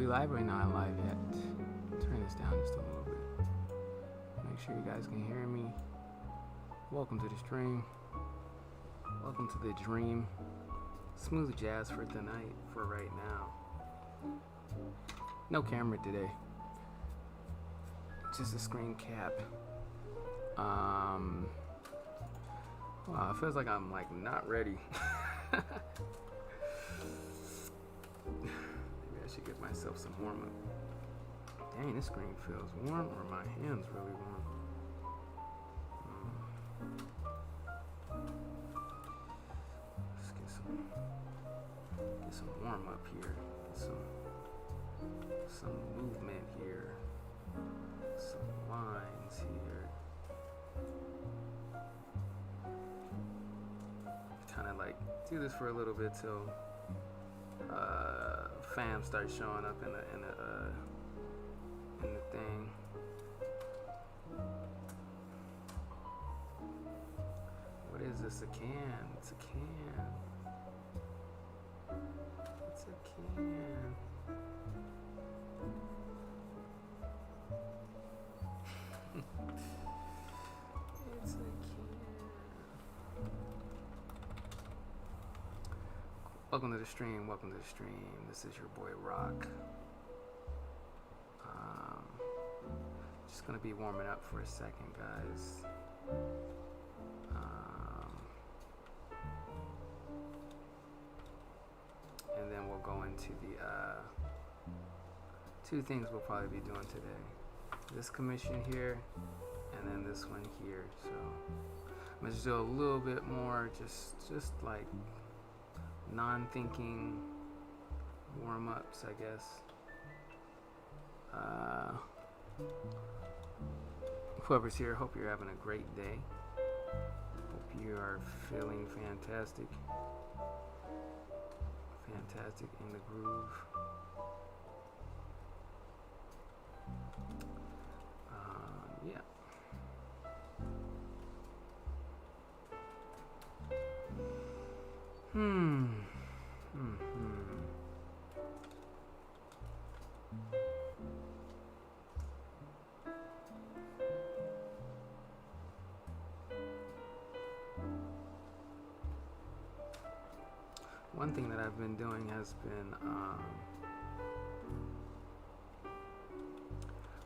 we live or not live yet? Turn this down just a little bit. Make sure you guys can hear me. Welcome to the stream. Welcome to the dream. Smooth jazz for tonight, for right now. No camera today. Just a screen cap. Wow, it feels like I'm like not ready. Maybe I should give myself some warm up. Dang, this screen feels warm, or my hands really warm. Let's get some warm up here. Get some movement here. Some lines here. Kind of like do this for a little bit till fam starts showing up in the thing. What is this? A can? It's a can. It's a can. It's a can. Welcome to the stream. Welcome to the stream. This is your boy Rock. Just gonna be warming up for a second, guys. And then we'll go into the two things we'll probably be doing today. This commission here, and then this one here. So I'm gonna just do a little bit more, just like non-thinking warm-ups, I guess. Whoever's here, hope you're having a great day. Hope you are feeling fantastic. Fantastic in the groove. Yeah. One thing that I've been doing has been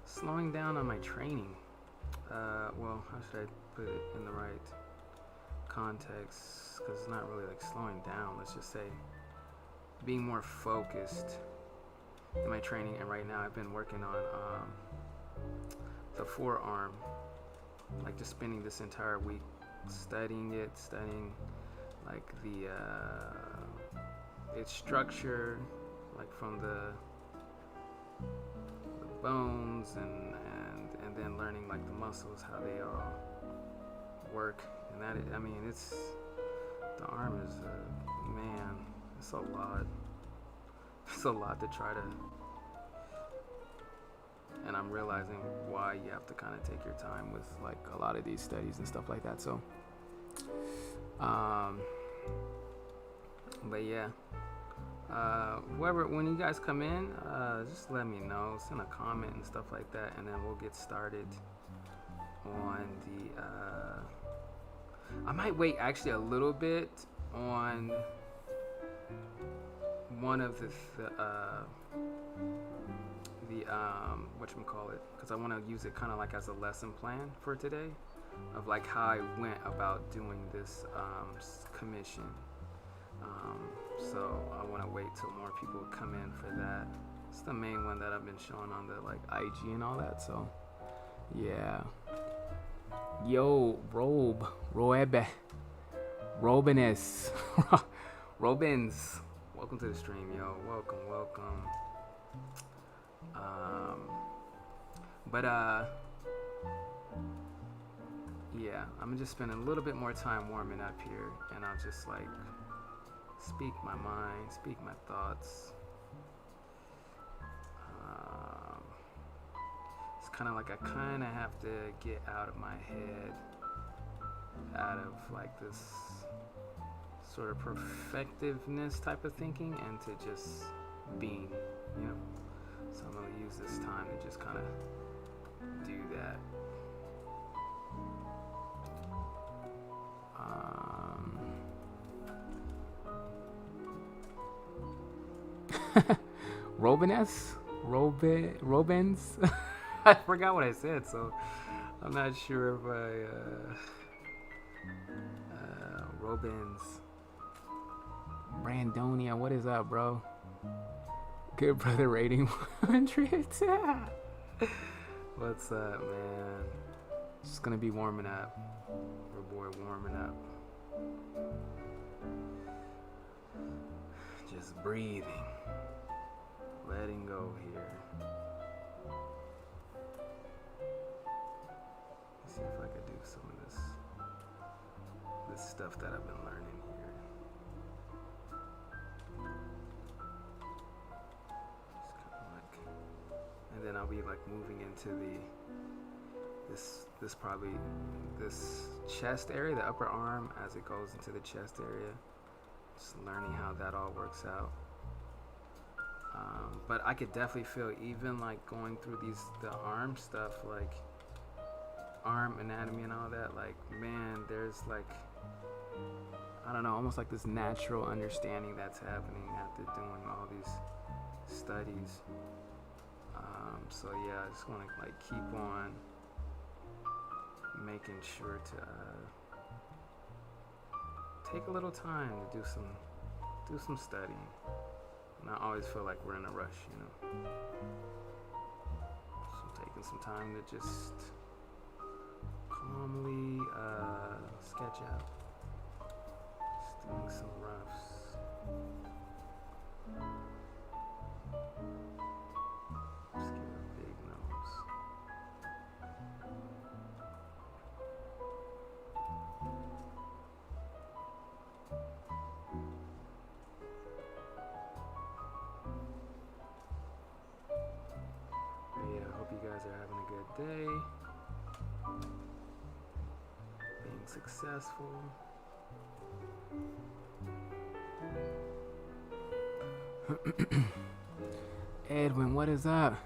slowing down on my training. Well, how should I put it in the right context? Because it's not really like slowing down. Let's just say being more focused in my training. And right now I've been working on the forearm, like just spending this entire week studying like the its structure, like from the bones and then learning like the muscles, how they all work. And that, I mean, it's, the arm is man, it's a lot. It's a lot to try to, and I'm realizing why you have to kind of take your time with like a lot of these studies and stuff like that. So but yeah, when you guys come in, just let me know, send a comment and stuff like that, and then we'll get started on the I might wait actually a little bit on one of the whatchamacallit, because I want to use it kind of like as a lesson plan for today of like how I went about doing this commission. So I want to wait till more people come in for that. It's the main one that I've been showing on the like IG and all that. So yeah. Yo, Robins. Welcome to the stream, yo. Welcome. Yeah, I'm just spending a little bit more time warming up here, and I'll just like speak my mind, speak my thoughts. It's kind of like I kind of have to get out of my head, out of like this sort of perfectiveness type of thinking, and to just being, you know. So I'm gonna use this time to just kind of do that. Robens? I forgot what I said, so I'm not sure if Robens. Brandonia, what is up, bro? Good brother rating 100. What's up, man? Just gonna be warming up. Your boy warming up. Just breathing. Letting go here. Let's see if I could do some of this stuff that I've been learning here. Just kind of like, and then I'll be like moving into this chest area, the upper arm, as it goes into the chest area. Just learning how that all works out. But I could definitely feel, even like going through the arm stuff, like arm anatomy and all that, like, man, there's like, I don't know, almost like this natural understanding that's happening after doing all these studies. So yeah, I just want to like keep on making sure to take a little time to do some studying. Not always feel like we're in a rush, you know. So I'm taking some time to just calmly sketch out. Just doing some roughs. Just give it a big nose. You guys are having a good day, being successful. Edwin, what is up?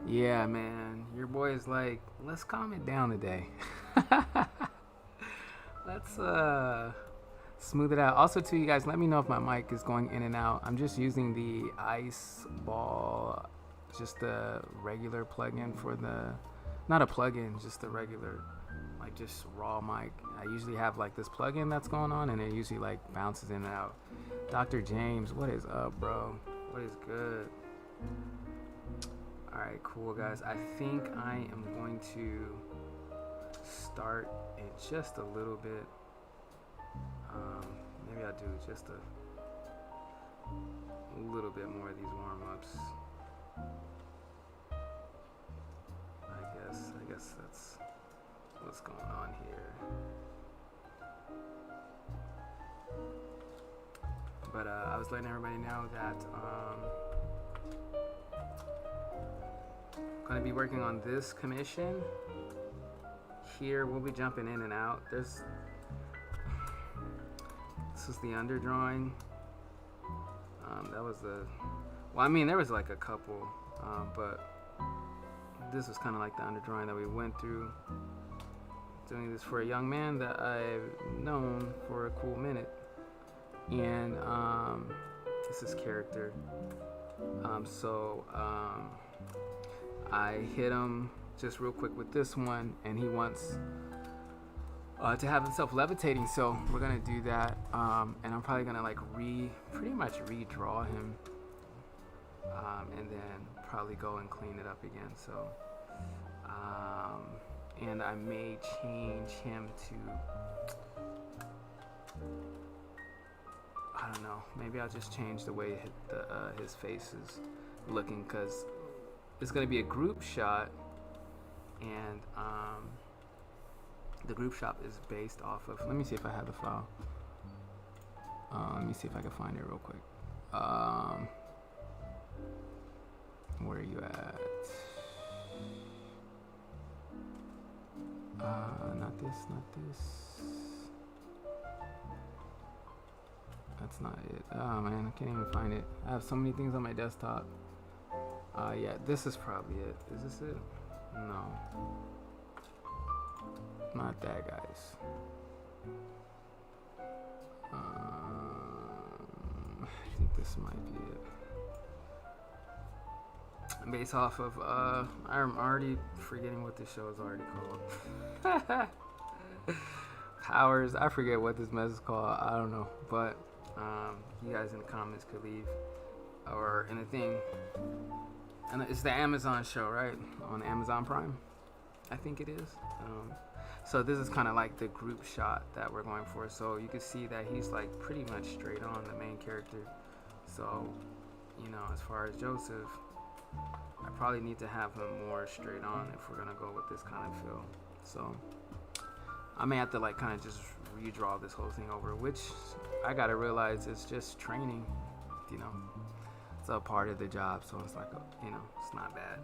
Yeah, man, your boy is like, let's calm it down today. Let's smooth it out. Also, too, you guys, let me know if my mic is going in and out. I'm just using the Ice Ball, just the regular plug-in for not a plug-in, just the regular, like just raw mic. I usually have like this plug-in that's going on, and it usually like bounces in and out. Dr. James, what is up, bro? What is good? All right, cool, guys. I think I am going to start in just a little bit. Maybe I'll do just a little bit more of these warm-ups. I guess that's what's going on here. But I was letting everybody know that I'm going to be working on this commission. Here we'll be jumping in and out. This is the underdrawing. That was well, I mean, there was like a couple, but this was kind of like the underdrawing that we went through. Doing this for a young man that I've known for a cool minute. And this is character. I hit him just real quick with this one, and he wants to have himself levitating, so we're gonna do that. And I'm probably gonna like pretty much redraw him, and then probably go and clean it up again. So and I may change him to, I don't know, maybe I'll just change the way his face is looking, because it's going to be a group shot, and the group shot is based off of, let me see if I have the file. Let me see if I can find it real quick. Where are you at? Not this. That's not it. Oh man, I can't even find it. I have so many things on my desktop. Yeah, this is probably it. Is this it? No. Not that, guys. I think this might be it. Based off of, I'm already forgetting what this show is already called. Powers, I forget what this mess is called. I don't know. But, you guys in the comments could leave. Or in the thing. And it's the Amazon show, right? On Amazon Prime, I think it is. So this is kind of like the group shot that we're going for. So you can see that he's like pretty much straight on, the main character. So, you know, as far as Joseph, I probably need to have him more straight on if we're gonna go with this kind of feel. So I may have to like kind of just redraw this whole thing over, which I gotta realize is just training, you know. It's a part of the job, so it's like, you know, it's not bad.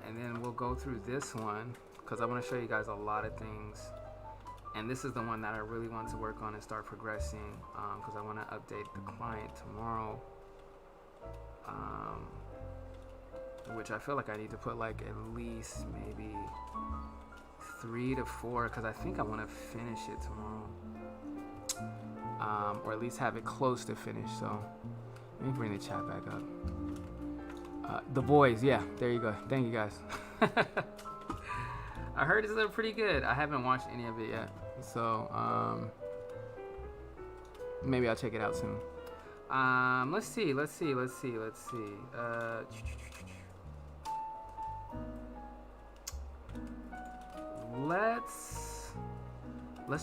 And then we'll go through this one because I want to show you guys a lot of things. And this is the one that I really want to work on and start progressing because I want to update the client tomorrow. Which I feel like I need to put like at least maybe 3 to 4 because I think I want to finish it tomorrow. Or at least have it close to finish. So let me bring the chat back up. The Boys, yeah, there you go. Thank you guys. I heard it's pretty good. I haven't watched any of it yet, so maybe I'll check it out soon. Let's see. Let's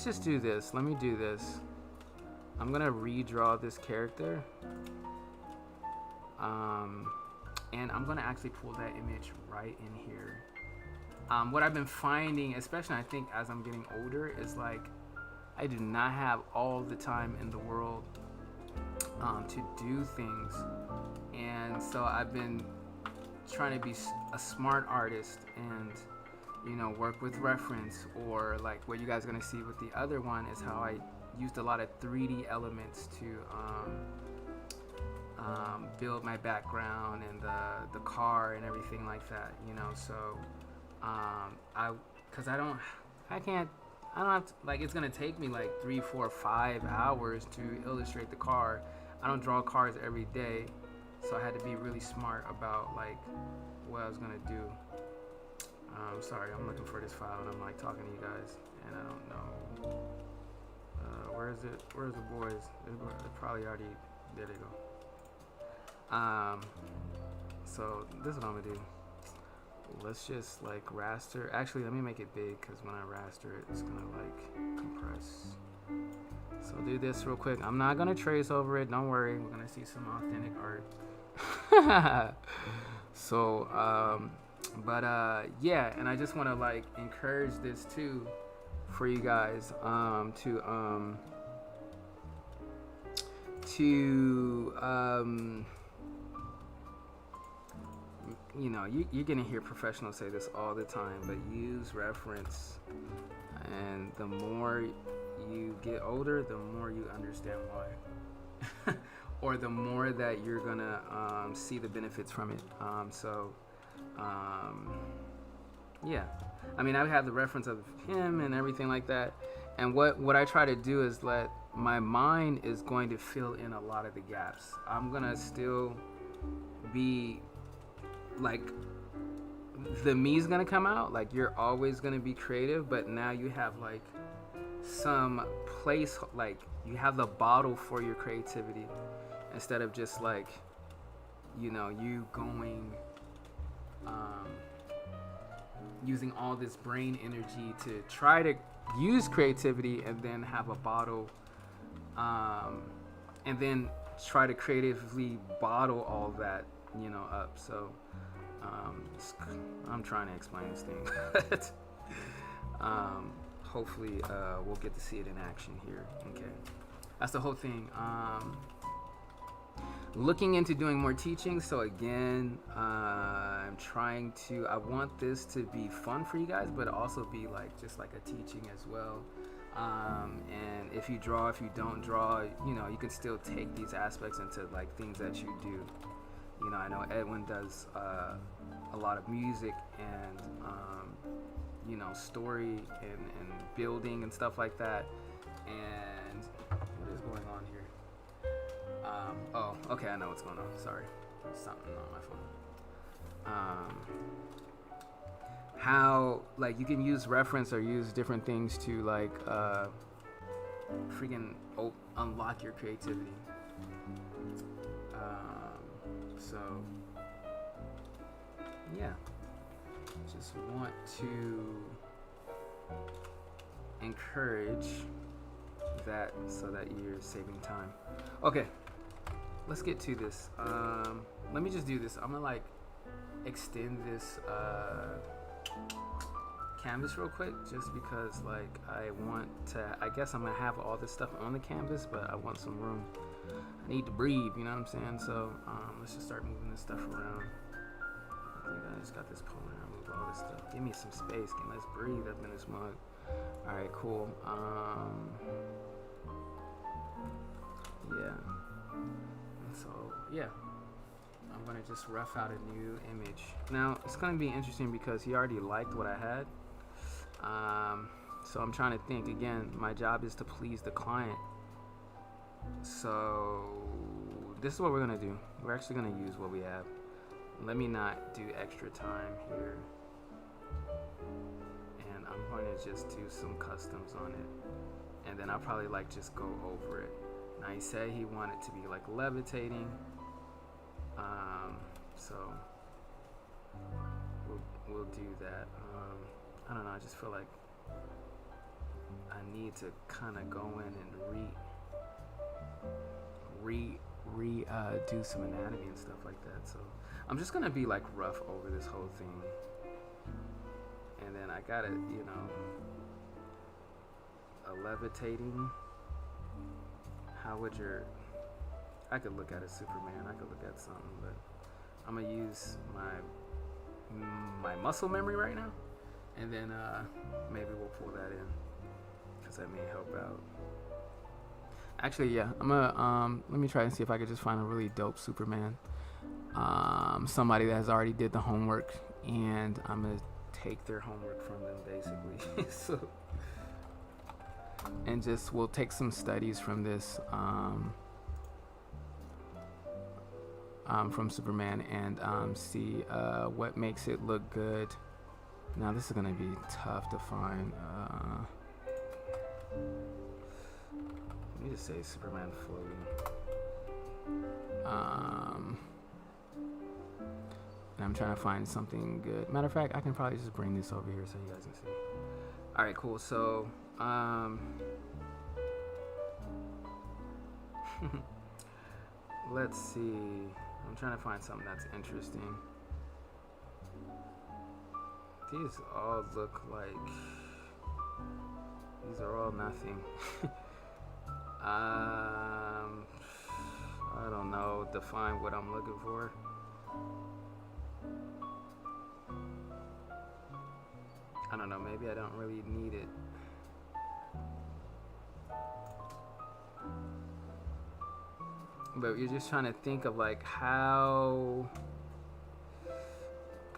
just do this. Let me do this. I'm gonna redraw this character. And I'm gonna actually pull that image right in here. What I've been finding, especially I think as I'm getting older, is like I do not have all the time in the world to do things, and so I've been trying to be a smart artist and, you know, work with reference, or like what you guys are gonna see with the other one is how I used a lot of 3D elements to build my background and the car and everything like that, you know. So I don't have to, like, it's gonna take me like 3, 4, 5 hours to illustrate the car. I don't draw cars every day, so I had to be really smart about like what I was gonna do. Sorry, I'm looking for this file and I'm like talking to you guys and I don't know where is it? Where's the Boys? It's probably already, there they go. So this is what I'm gonna do. Let's just like raster. Actually, let me make it big because when I raster it, it's gonna like compress. So do this real quick. I'm not gonna trace over it. Don't worry. We're gonna see some authentic art. So, yeah. And I just want to like encourage this too for you guys you know, you're gonna hear professionals say this all the time, but use reference, and the more you get older, the more you understand why, or the more that you're gonna see the benefits from it. Yeah, I mean, I have the reference of him and everything like that, and what I try to do is let my mind is going to fill in a lot of the gaps. I'm gonna still be like, the me's gonna come out, like you're always gonna be creative, but now you have like some place, like you have the bottle for your creativity instead of just like, you know, you going using all this brain energy to try to use creativity and then have a bottle and then try to creatively bottle all that, you know, up. So I'm trying to explain this thing. Hopefully we'll get to see it in action here. Okay, that's the whole thing. Looking into doing more teaching. So again, I'm trying to, I want this to be fun for you guys, but also be like just like a teaching as well. And if you draw, if you don't draw, you know, you can still take these aspects into like things that you do. You know, I know Edwin does a lot of music and you know, story and building and stuff like that. And what is going on here? Oh, okay, I know what's going on. Sorry, something on my phone. How like you can use reference or use different things to like freaking unlock your creativity. So yeah, just want to encourage that so that you're saving time. Okay, let's get to this. Let me just do this. I'm gonna like extend this canvas real quick, just because like I want to, I guess I'm gonna have all this stuff on the canvas, but I want some room. I need to breathe, you know what I'm saying? So let's just start moving this stuff around. I think I just got this pulling around, move all this stuff. Give me some space, let's breathe up in this mug. All right, cool. Yeah. So yeah, I'm gonna just rough out a new image. Now it's gonna be interesting because he already liked what I had. So I'm trying to think again. My job is to please the client. So this is what we're gonna do. We're actually gonna use what we have. Let me not do extra time here. And I'm going to just do some customs on it. And then I'll probably like just go over it. Now he said he wanted to be like levitating. So we'll do that. I don't know, I just feel like I need to kind of go in and do some anatomy and stuff like that. So I'm just gonna be like rough over this whole thing, and then I gotta, you know, a levitating. How would your? I could look at a Superman. I could look at something, but I'm gonna use my muscle memory right now, and then maybe we'll pull that in, because that may help out. Actually, yeah, I'm gonna let me try and see if I could just find a really dope Superman. Somebody that has already did the homework, and I'm gonna take their homework from them basically. So, and just we'll take some studies from this from Superman and see what makes it look good. Now this is gonna be tough to find. Let me just say Superman floating. And I'm trying to find something good. Matter of fact, I can probably just bring this over here so you guys can see. All right, cool. So, let's see. I'm trying to find something that's interesting. These all look like these are all nothing. I don't know. Define what I'm looking for. I don't know. Maybe I don't really need it. But you're just trying to think of like how,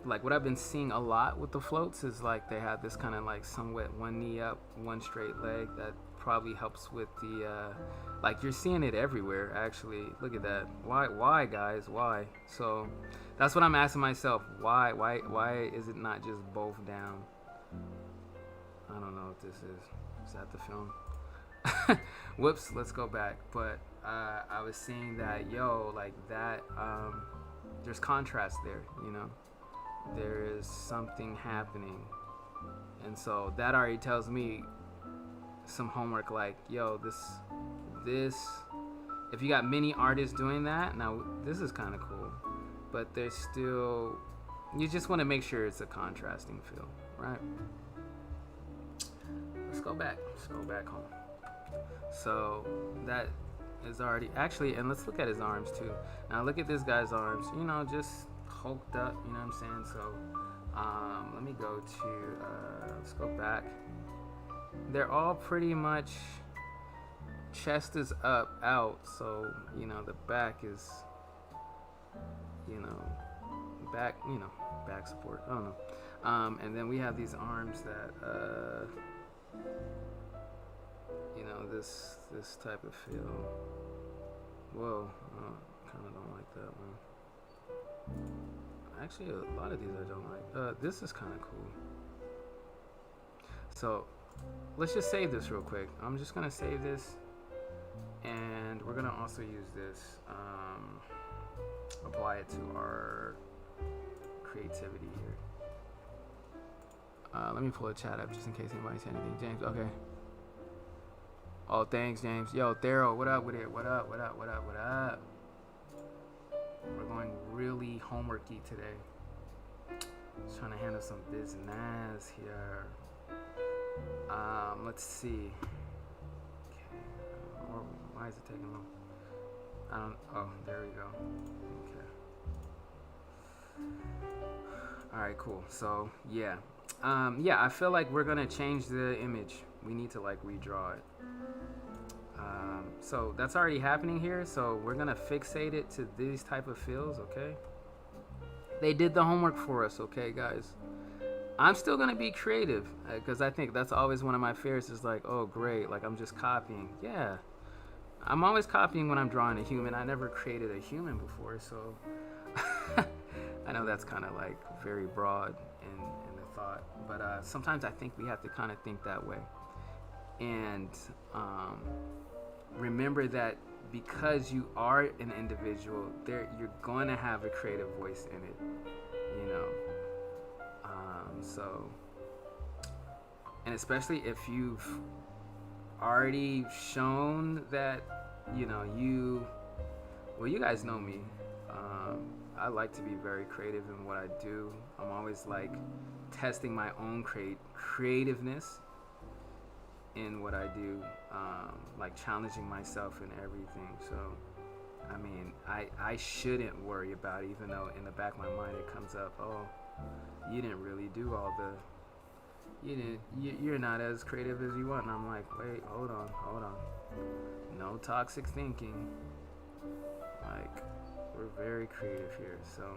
like what I've been seeing a lot with the floats is like they have this kind of like somewhat one knee up, one straight leg. That probably helps with the like you're seeing it everywhere actually. Look at that. Why guys, why? So that's what I'm asking myself. Why is it not just both down? I don't know what this is that the film? Whoops, let's go back. But I was seeing that like that there's contrast there, you know, there is something happening, and so that already tells me some homework, like this if you got many artists doing that, now this is kind of cool, but there's still, you just want to make sure it's a contrasting feel, right? Let's go back home. So that is already actually, and let's look at his arms too. Now look at this guy's arms, you know, just hulked up, you know what I'm saying? So let me go to let's go back. They're all pretty much, chest is up out, so you know the back is, you know, back support. I don't know. And then we have these arms that, you know, this type of feel. Whoa, kind of don't like that one. Actually, a lot of these I don't like. This is kind of cool. So let's just save this real quick. I'm just gonna save this, and we're gonna also use this, apply it to our creativity here. Let me pull a chat up just in case anybody said anything. James, okay. Oh, thanks, James. Yo, Thero, what up with it? What up? What up? What up? What up? We're going really homeworky today. Just trying to handle some business here. Let's see. Okay. Or why is it taking long? Oh, there we go. Okay. All right, cool. So yeah, yeah. I feel like we're gonna change the image. We need to like redraw it. So that's already happening here. So we're gonna fixate it to these type of feels. Okay. They did the homework for us. Okay, guys. I'm still gonna be creative because I think that's always one of my fears. Is like, oh great, like I'm just copying. Yeah, I'm always copying when I'm drawing a human. I never created a human before, so I know that's kind of like very broad in the thought, but sometimes I think we have to kind of think that way and remember that because you are an individual, you're going to have a creative voice in it, you know. So, and especially if you've already shown that, you know, you guys know me. I like to be very creative in what I do. I'm always like testing my own creativeness in what I do, like challenging myself in everything. So, I mean, I shouldn't worry about it, even though in the back of my mind it comes up, oh, you didn't really do all you're not as creative as you want. And I'm like, wait, hold on. No toxic thinking. Like, we're very creative here. So,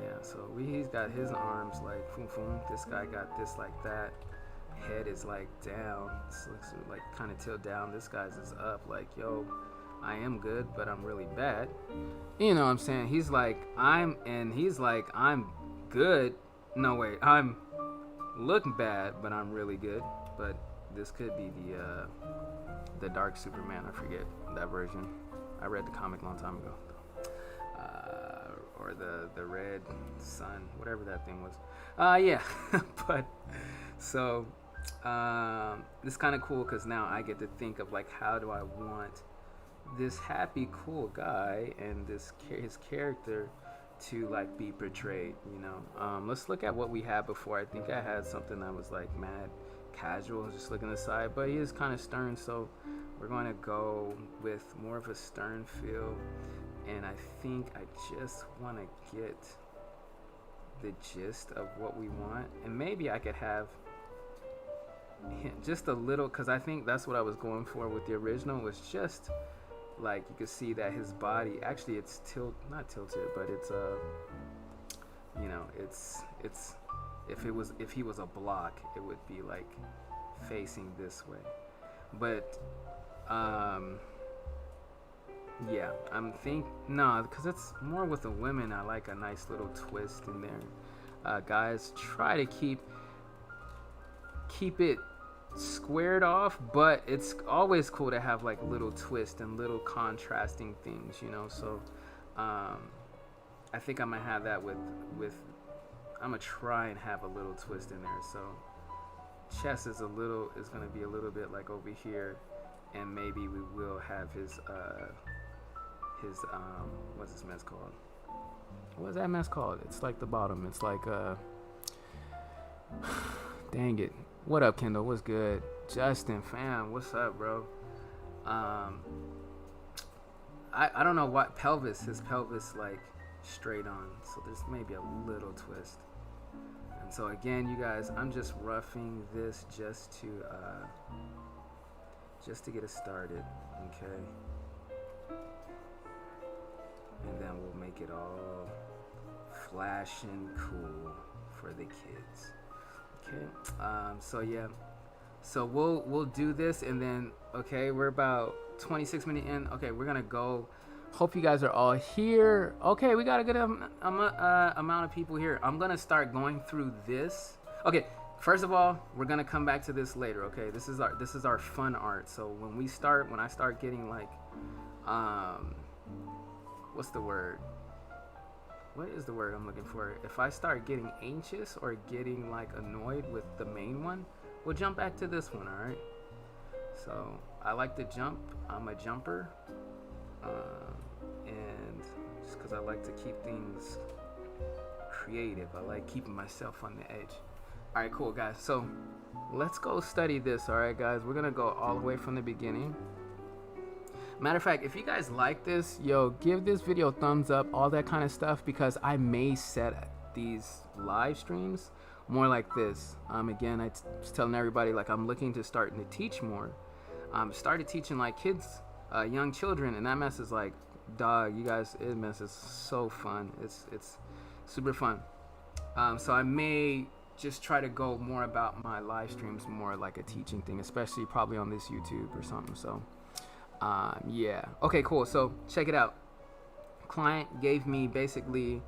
yeah, so he's got his arms like, boom, boom. This guy got this like that. Head is like down. This looks like kind of tilt down. This guy's is up. Like, yo, I am good, but I'm really bad. You know what I'm saying? He's like, I'm good. No, wait, I'm looking bad, but I'm really good. But this could be the Dark Superman. I forget that version. I read the comic a long time ago. Or the Red Sun, whatever that thing was. Yeah, but so it's kind of cool because now I get to think of like, how do I want this happy, cool guy and his character to like be portrayed, you know. Let's look at what we had before. I think I had something that was like mad casual, just looking aside, but he is kind of stern, so we're going to go with more of a stern feel. And I think I just want to get the gist of what we want, and maybe I could have just a little, because I think that's what I was going for with the original, was just like you could see that his body actually it's not tilted, but it's you know, it's if he was a block, it would be like facing this way. But yeah, no, because it's more with the women. I like a nice little twist in there. Guys, try to keep it squared off, but it's always cool to have like little twist and little contrasting things, you know. So I think I'm gonna have that with I'm gonna try and have a little twist in there. So chest is gonna be a little bit like over here, and maybe we will have his what's this mess called? What's that mess called? It's like the bottom. It's like dang it. What up, Kendall? What's good? Justin, fam, what's up, bro? I don't know what his pelvis like straight on, so there's maybe a little twist. And so again, you guys, I'm just roughing this just to get us started, okay? and then we'll make it all flash and cool for the kids. Okay, so yeah, so we'll do this, and then okay, we're about 26 minutes in. Okay, we're gonna go. Hope you guys are all here. Okay, we got a good amount of people here. I'm gonna start going through this. Okay, first of all, we're gonna come back to this later. Okay, this is our fun art. So when I start getting like, what's the word? What is the word I'm looking for? If I start getting anxious or getting like annoyed with the main one, we'll jump back to this one. All right. So I like to jump. I'm a jumper. And just because I like to keep things creative, I like keeping myself on the edge. All right, cool, guys. So let's go study this. All right, guys, we're gonna go all the way from the beginning. Matter of fact, if you guys like this, yo, give this video a thumbs up, all that kind of stuff, because I may set these live streams more like this. Again, I was telling everybody, like, I'm looking to start to teach more. Started teaching like kids, young children, and that mess is like, dog, you guys, it mess is so fun. It's super fun. So I may just try to go more about my live streams more like a teaching thing, especially probably on this YouTube or something. So yeah, okay, cool. So check it out. Client gave me basically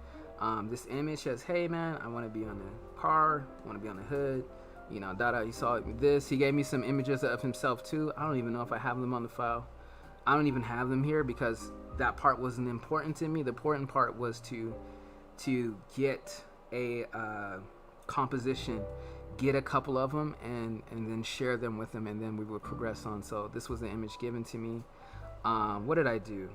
this image. Says, hey man, I want to be on the car, I want to be on the hood, you know, you saw this. He gave me some images of himself too. I don't even know if I have them on the file. I don't even have them here because that part wasn't important to me. The important part was to get a composition, get a couple of them, and then share them with them, and then we would progress on. So this was the image given to me. What did I do?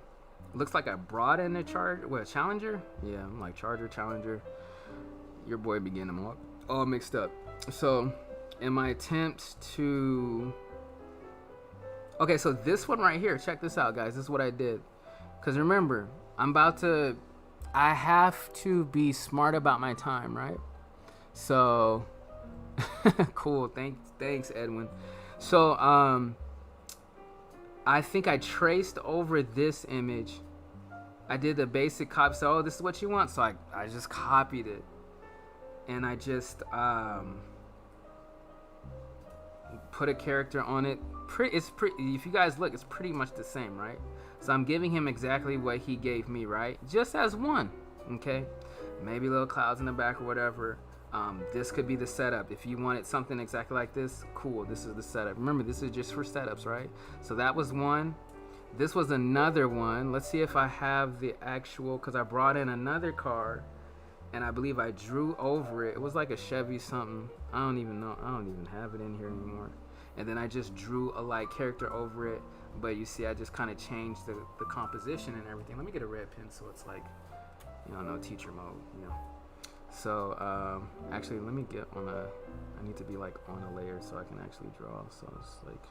Looks like I brought in a Challenger. Yeah, I'm like Challenger. Your boy began them all mixed up. So in my attempt to, okay, so this one right here, check this out, guys. This is what I did. Because remember, I have to be smart about my time, right? So, cool. Thanks, Edwin. So, I think I traced over this image. I did the basic copy. So, oh, this is what you want. So I just copied it. And I just put a character on it. If you guys look, it's pretty much the same, right? So I'm giving him exactly what he gave me, right? Just as one, okay? Maybe little clouds in the back or whatever. This could be the setup. If you wanted something exactly like this, cool, this is the setup. Remember, this is just for setups, right? So that was one. This was another one. Let's see if I have the actual, because I brought in another car, and I believe I drew over it. It was like a Chevy something. I don't even know. I don't even have it in here anymore. And then I just drew a like character over it. But you see, I just kind of changed the composition and everything. Let me get a red pen so it's like, you know, no teacher mode, you know. So, actually, let me get on I need to be like on a layer so I can actually draw. So it's like,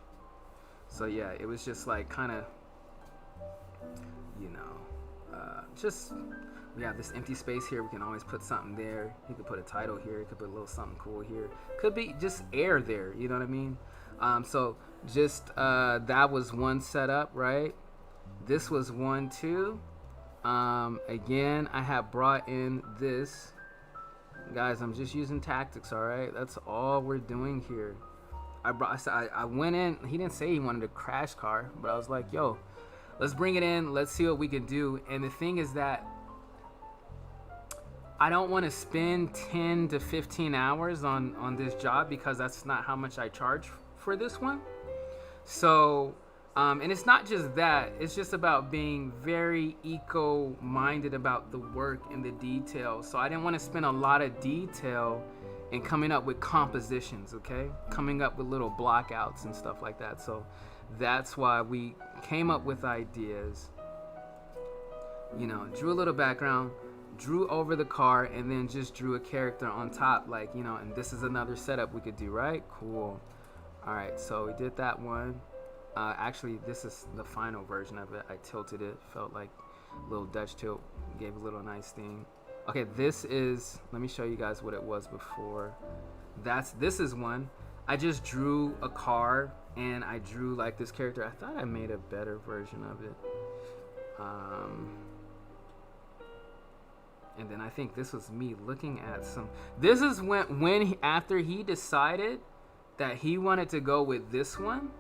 so yeah, it was just like kind of, you know, just, we have this empty space here. We can always put something there. You could put a title here. You could put a little something cool here. Could be just air there, you know what I mean? So just that was one setup, right? This was one too. Again, I have brought in this. Guys, I'm just using tactics, all right? That's all we're doing here. I went in. He didn't say he wanted a crash car, but I was like, yo, let's bring it in. Let's see what we can do. And the thing is that I don't want to spend 10 to 15 hours on this job because that's not how much I charge for this one. So, and it's not just that, it's just about being very eco-minded about the work and the details. So I didn't want to spend a lot of detail in coming up with compositions, okay? Coming up with little blockouts and stuff like that. So that's why we came up with ideas, you know, drew a little background, drew over the car, and then just drew a character on top, like, you know, and this is another setup we could do, right? Cool. All right, so we did that one. Actually, this is the final version of it. I tilted it, felt like a little Dutch tilt, gave a little nice thing. Okay, this is, let me show you guys what it was before. This is one. I just drew a car and I drew like this character. I thought I made a better version of it. And then I think this was me looking at some. This is after he decided that he wanted to go with this one,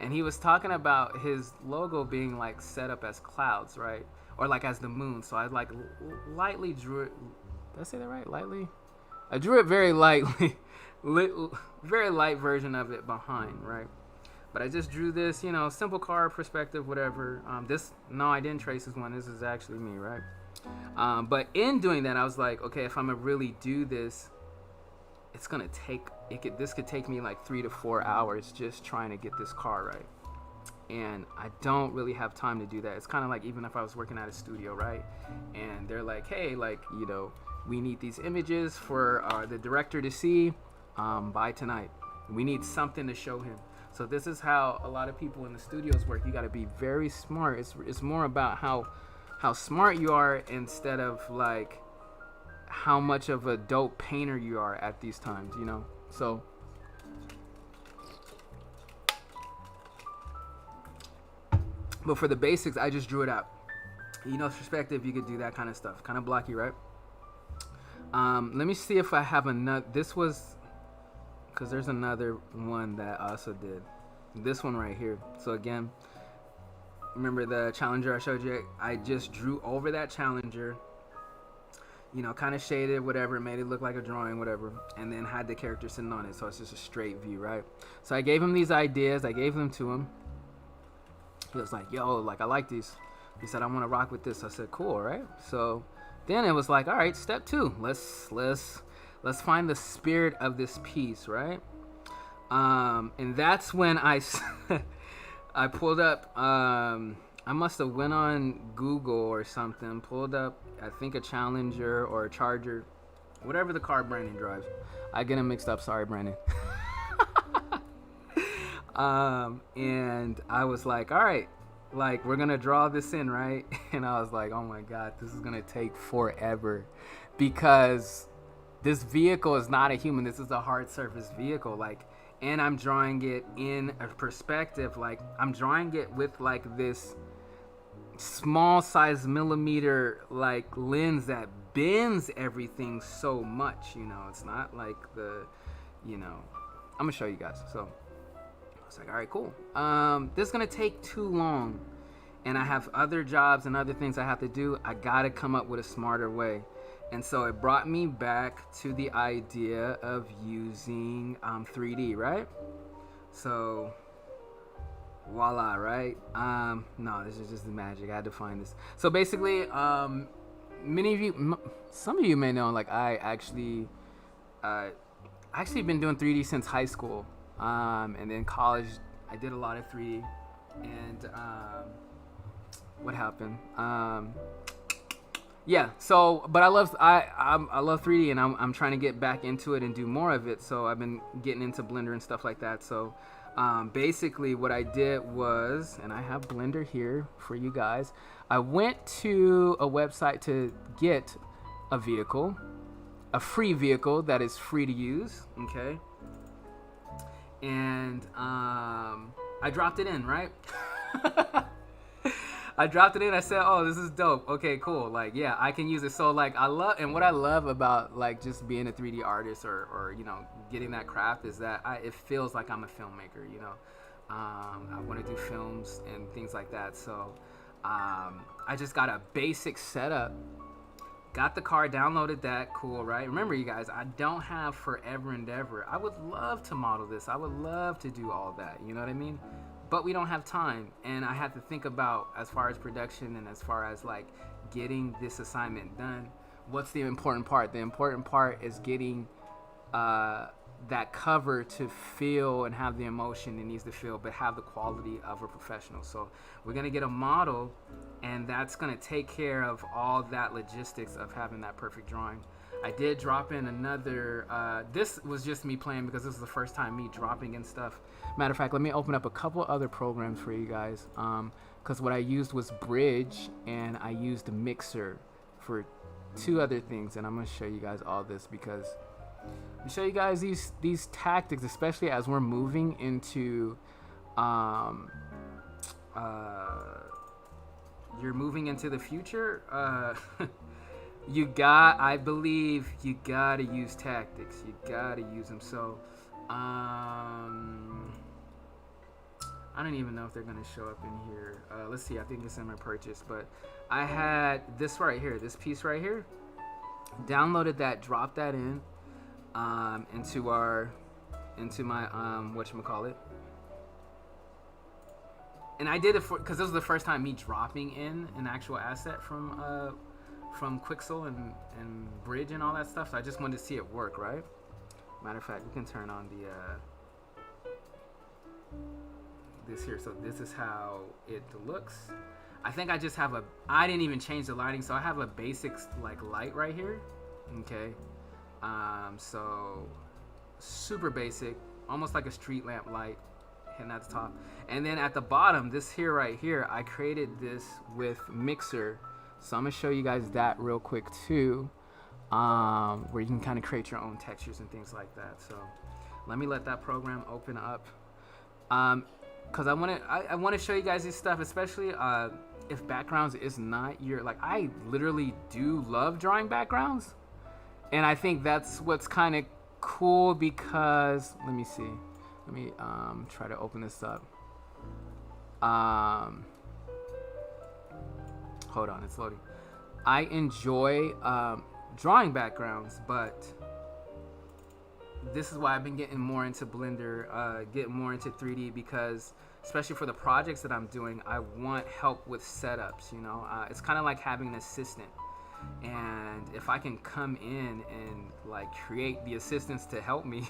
and he was talking about his logo being like set up as clouds, right, or like as the moon. So I like lightly drew it. Did I say that right? Lightly. I drew it very lightly, very light version of it behind, right? But I just drew this, simple car perspective, whatever. No, I didn't trace this one. This is actually me, right? But in doing that, I was like, okay, if I'm gonna really do this, it's gonna take this could take me like 3 to 4 hours just trying to get this car right, and I don't really have time to do that. It's kind of like even if I was working at a studio, right, and they're like, hey, like, we need these images for the director to see by tonight. We need something to show him. So this is how a lot of people in the studios work. You got to be very smart. It's more about how smart you are instead of like how much of a dope painter you are at these times, So but for the basics, I just drew it out. Perspective, you could do that kind of stuff. Kind of blocky, right? Let me see if I have another. This was because there's another one that I also did. This one right here. So again, remember the Challenger I showed you? I just drew over that Challenger, kind of shaded, whatever, made it look like a drawing, whatever, and then had the character sitting on it, so it's just a straight view, right? So I gave him these ideas. I gave them to him. He was like, yo, like, I like these. He said, I want to rock with this. I said, cool, right? So then it was like, all right, step 2. Let's find the spirit of this piece, right? And that's when I pulled up, I must have went on Google or something, pulled up, I think, a Challenger or a Charger, whatever the car Brandon drives. I get them mixed up. Sorry, Brandon. And I was like, all right, like, we're going to draw this in, right? And I was like, oh my God, this is going to take forever because this vehicle is not a human. This is a hard surface vehicle. Like, and I'm drawing it in a perspective. Like, I'm drawing it with like this small size millimeter like lens that bends everything so much. It's not like I'm gonna show you guys. So I was like, all right, cool. This is gonna take too long, and I have other jobs and other things I have to do. I gotta come up with a smarter way. And so it brought me back to the idea of using 3D, right? So voila, right? No, this is just the magic. I had to find this. So basically, some of you may know, like, I actually been doing 3D since high school. And then college, I did a lot of 3D. And what happened? Yeah, so, but I love 3D, and I'm trying to get back into it and do more of it. So I've been getting into Blender and stuff like that. So basically what I did was, and I have Blender here for you guys, I went to a website to get a vehicle, a free vehicle that is free to use, okay? And I dropped it in, right? I dropped it in. I said, oh, this is dope. Okay, cool. Like, yeah, I can use it. So, like, what I love about, like, just being a 3D artist or getting that craft is that it feels like I'm a filmmaker, I want to do films and things like that. So, I just got a basic setup, got the car, downloaded that, cool, right? Remember, you guys, I don't have forever and ever. I would love to model this. I would love to do all that. You know what I mean? But we don't have time, and I have to think about, as far as production and as far as like getting this assignment done, what's the important part? The important part is getting that cover to feel and have the emotion it needs to feel, but have the quality of a professional. So we're gonna get a model, and that's gonna take care of all that logistics of having that perfect drawing. I did drop in another, this was just me playing because this is the first time me dropping in stuff. Matter of fact, let me open up a couple other programs for you guys, because what I used was Bridge, and I used a Mixer for 2 other things, and I'm going to show you guys all this because I'm show you guys these tactics, especially as we're moving into you're moving into the future. I believe you gotta use tactics. You gotta use them. So, I don't even know if they're gonna show up in here. Let's see. I think it's in my purchase, but I had this right here, this piece right here. Downloaded that, dropped that in, into my whatchamacallit. And I did it because this was the first time me dropping in an actual asset from Quixel and Bridge and all that stuff. So I just wanted to see it work, right? Matter of fact, we can turn on the this here. So this is how it looks. I think I just have I didn't even change the lighting, so I have a basic like light right here. Okay, so super basic, almost like a street lamp light hitting at the top. And then at the bottom, this here right here, I created this with Mixer. So I'm gonna show you guys that real quick too, where you can kind of create your own textures and things like that. So let me let that program open up, because I want to show you guys this stuff, especially if backgrounds is not your, like, I literally do love drawing backgrounds, and I think that's what's kind of cool, because let me see, let me try to open this up. Hold on, it's loading. I enjoy drawing backgrounds, but this is why I've been getting more into Blender, getting more into 3D, because especially for the projects that I'm doing, I want help with setups, you know. It's kind of like having an assistant, and if I can come in and like create the assistants to help me,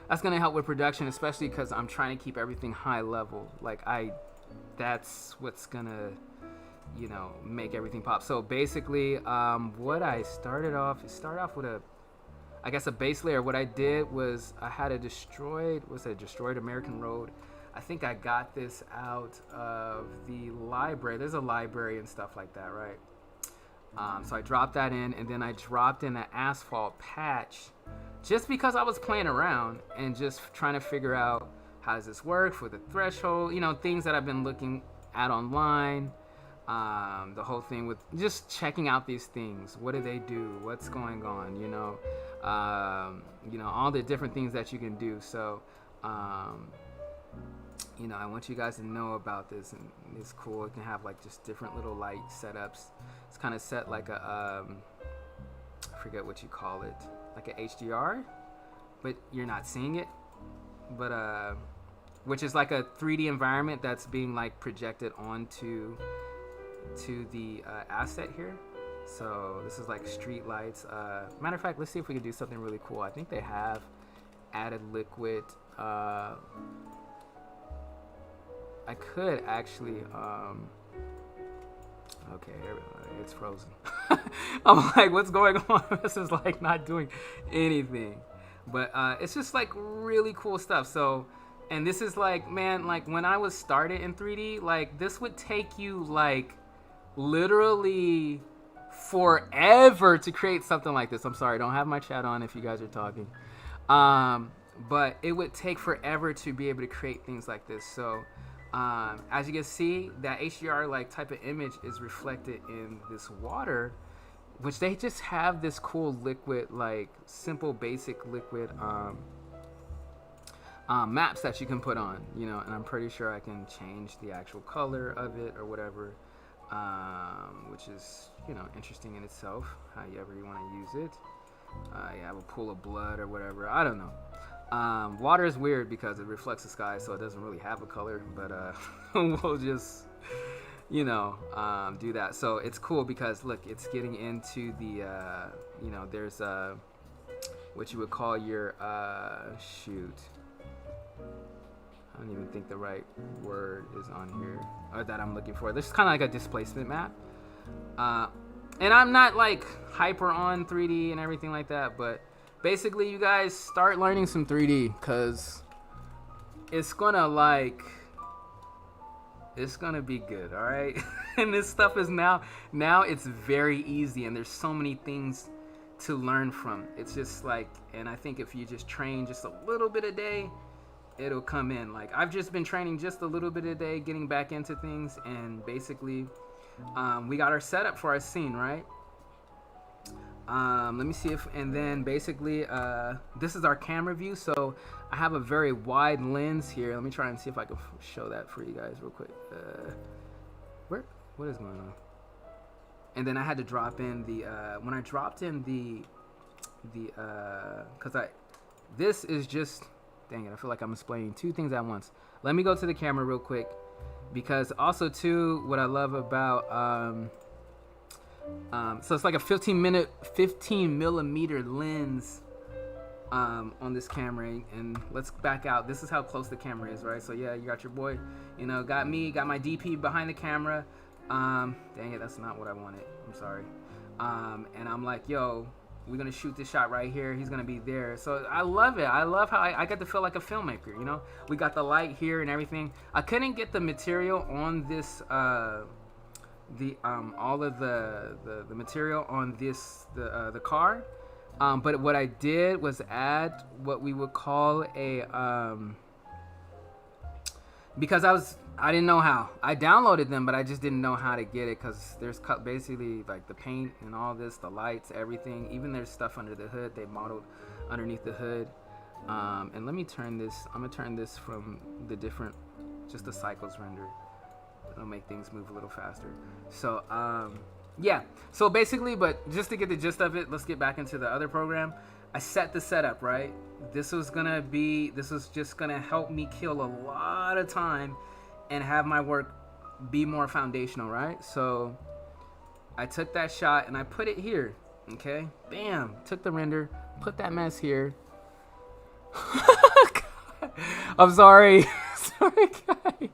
that's gonna help with production, especially because I'm trying to keep everything high level. Like that's what's gonna, you know, make everything pop. So basically, what I started off with I guess a base layer. What I did was I had a destroyed American Road. I think I got this out of the library. There's a library and stuff like that, right? So I dropped that in, and then I dropped in an asphalt patch, just because I was playing around and just trying to figure out how does this work for the threshold, you know, things that I've been looking at online. The whole thing with just checking out these things. What do they do? What's going on? You know, all the different things that you can do. So, you know, I want you guys to know about this, and it's cool. It can have like just different little light setups. It's kind of set like a, I forget what you call it, like a HDR, but you're not seeing it. But which is like a 3D environment that's being like projected onto the asset here. So this is like street lights. Matter of fact, let's see if we can do something really cool. I think they have added liquid. I could actually okay, it's frozen. I'm like, what's going on? This is like not doing anything, but it's just like really cool stuff. So, and this is like, man, like when I was started in 3D, like this would take you like literally forever to create something like this. I'm sorry, I don't have my chat on if you guys are talking, but it would take forever to be able to create things like this. So as you can see, that HDR like type of image is reflected in this water, which they just have this cool liquid, like simple basic liquid maps that you can put on, you know, and I'm pretty sure I can change the actual color of it or whatever, which is, you know, interesting in itself, however you want to use it. You have a pool of blood or whatever, I don't know. Water is weird because it reflects the sky, so it doesn't really have a color, but we'll just, you know, do that. So it's cool because look, it's getting into the, you know, there's what you would call your, shoot, I don't even think the right word is on here, or that I'm looking for. This is kind of like a displacement map. And I'm not like hyper on 3D and everything like that, but basically you guys start learning some 3D, because it's gonna be good, all right? And this stuff is now it's very easy, and there's so many things to learn from. It's just like, and I think if you just train just a little bit a day, it'll come in. Like I've just been training just a little bit a day, getting back into things, and basically we got our setup for our scene, right? Let me see if, and then basically, this is our camera view. So I have a very wide lens here. Let me try and see if I can show that for you guys real quick. What is going on? And then I had to drop in the, when I dropped in this is just, dang it, I feel like I'm explaining two things at once. Let me go to the camera real quick, because also too, what I love about, so it's like a 15 millimeter lens on this camera, and let's back out. This is how close the camera is, right? So yeah, you got your boy, you know, got my DP behind the camera. Dang it, that's not what I wanted. I'm sorry. And I'm like, yo, we're gonna shoot this shot right here. He's gonna be there. So I love it. I love how I get to feel like a filmmaker, you know? We got the light here and everything. I couldn't get the material on this, all of the material on this, the car. But what I did was add what we would call a, because I didn't know how. I downloaded them, but I just didn't know how to get it, because there's basically like the paint and all this, the lights, everything. Even there's stuff under the hood. They modeled underneath the hood. And let me turn this. I'm gonna turn this from the different, just the cycles render. It'll make things move a little faster. So yeah. So basically, but just to get the gist of it, let's get back into the other program. I set the setup, right? This was just gonna help me kill a lot of time and have my work be more foundational, right? So I took that shot and I put it here, okay? Bam, took the render, put that mess here. I'm sorry. Sorry, guys.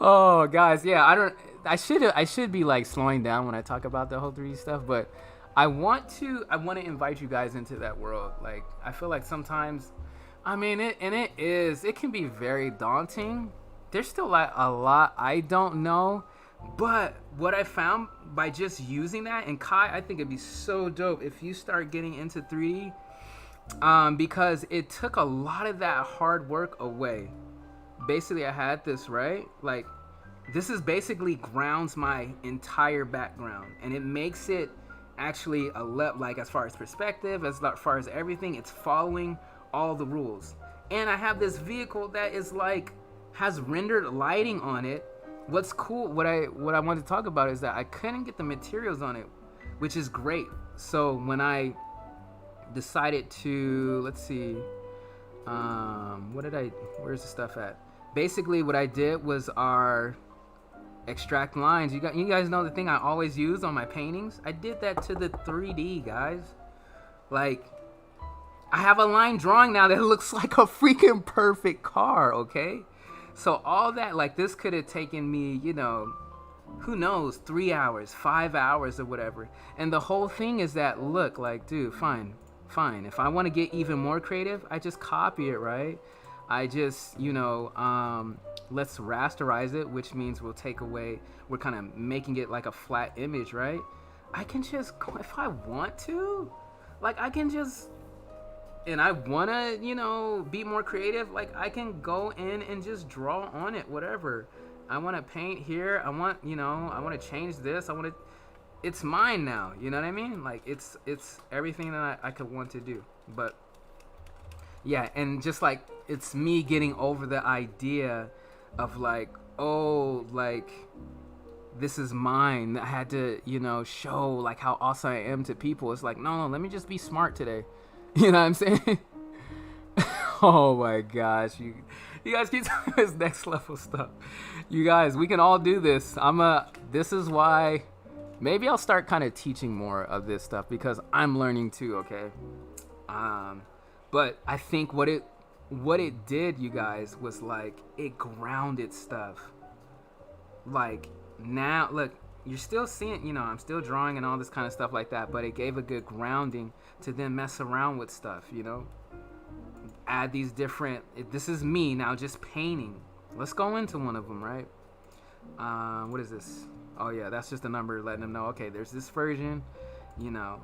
Oh, guys, yeah, I should be like slowing down when I talk about the whole 3D stuff, but I want to invite you guys into that world. Like, I feel like sometimes, I mean, it can be very daunting. There's still like a lot I don't know, but what I found by just using that, and Kai, I think it'd be so dope if you start getting into 3D, because it took a lot of that hard work away. Basically, I had this, right? Like, this is basically grounds my entire background, and it makes it actually like, as far as perspective, as far as everything, it's following all the rules. And I have this vehicle that is like, has rendered lighting on it. What's cool, what I want to talk about is that I couldn't get the materials on it, which is great. So when I decided to, let's see, where's the stuff at? Basically what I did was our extract lines. You guys know the thing I always use on my paintings? I did that to the 3D, guys. Like, I have a line drawing now that looks like a freaking perfect car, okay? So all that, like, this could have taken me, you know, who knows, 3 hours, 5 hours or whatever. And the whole thing is that, look, like, dude, fine. If I want to get even more creative, I just copy it, right? I just, you know, let's rasterize it, which means we're kind of making it like a flat image, right? I can just, if I want to, like, I can just, and I want to, you know, be more creative, like, I can go in and just draw on it, whatever. I want to paint here. I want to change this. It's mine now. You know what I mean? Like, it's everything that I could want to do. But yeah, and just like, it's me getting over the idea of like, oh, like, this is mine. I had to, you know, show like how awesome I am to people. It's like, no, let me just be smart today. You know what I'm saying? Oh my gosh, you guys keep doing this next level stuff. You guys, we can all do this. This is why maybe I'll start kind of teaching more of this stuff, because I'm learning too, okay? But I think what it did, you guys, was like, it grounded stuff. Like, now, look, you're still seeing, you know, I'm still drawing and all this kind of stuff like that, but it gave a good grounding to then mess around with stuff, you know? Add these different, this is me now just painting. Let's go into one of them, right? What is this? Oh yeah, that's just a number letting them know, okay, there's this version, you know,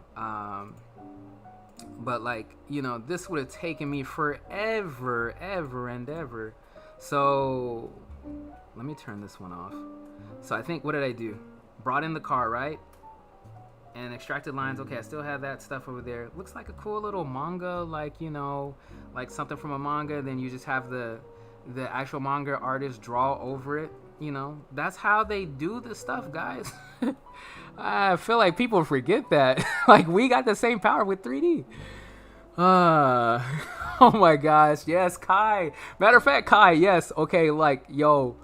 but like, you know, this would have taken me forever, ever and ever. So let me turn this one off. So I think, what did I do? Brought in the car, right? and extracted lines. Okay, I still have that stuff over there. Looks like a cool little manga, like, you know, like something from a manga. Then you just have the actual manga artist draw over it. You know, that's how they do the stuff, guys. I feel like people forget that. Like, we got the same power with 3D. Oh my gosh. Yes, Kai. Matter of fact, Kai, yes. Okay, like, yo,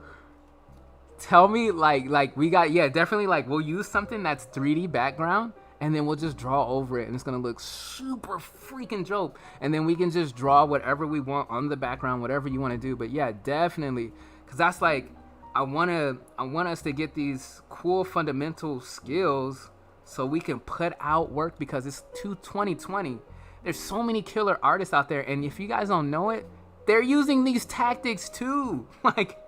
tell me, like we got, yeah, definitely, like, we'll use something that's 3D background, and then we'll just draw over it, and it's gonna look super freaking dope. And then we can just draw whatever we want on the background, whatever you want to do. But yeah, definitely, because that's like, I want us to get these cool fundamental skills so we can put out work, because it's 2020. There's so many killer artists out there, and if you guys don't know it, they're using these tactics too. Like,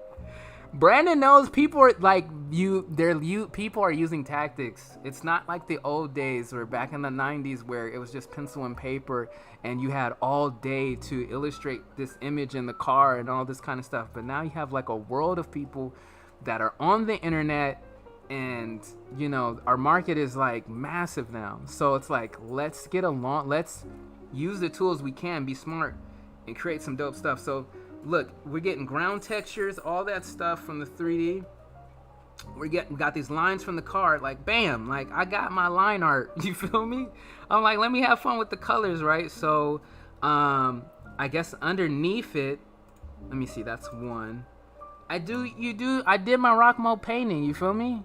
Brandon knows people are like people are using tactics. It's not like the old days or back in the 90s where it was just pencil and paper and you had all day to illustrate this image in the car and all this kind of stuff. But now you have like a world of people that are on the internet, and you know, our market is like massive now. So it's like, let's get along, let's use the tools we can, be smart, and create some dope stuff. So look, we're getting ground textures, all that stuff from the 3D. We got these lines from the card, like bam, like I got my line art. You feel me? I'm like, let me have fun with the colors, right? So I guess underneath it, let me see, that's one. I did my Rok-Mo painting, you feel me?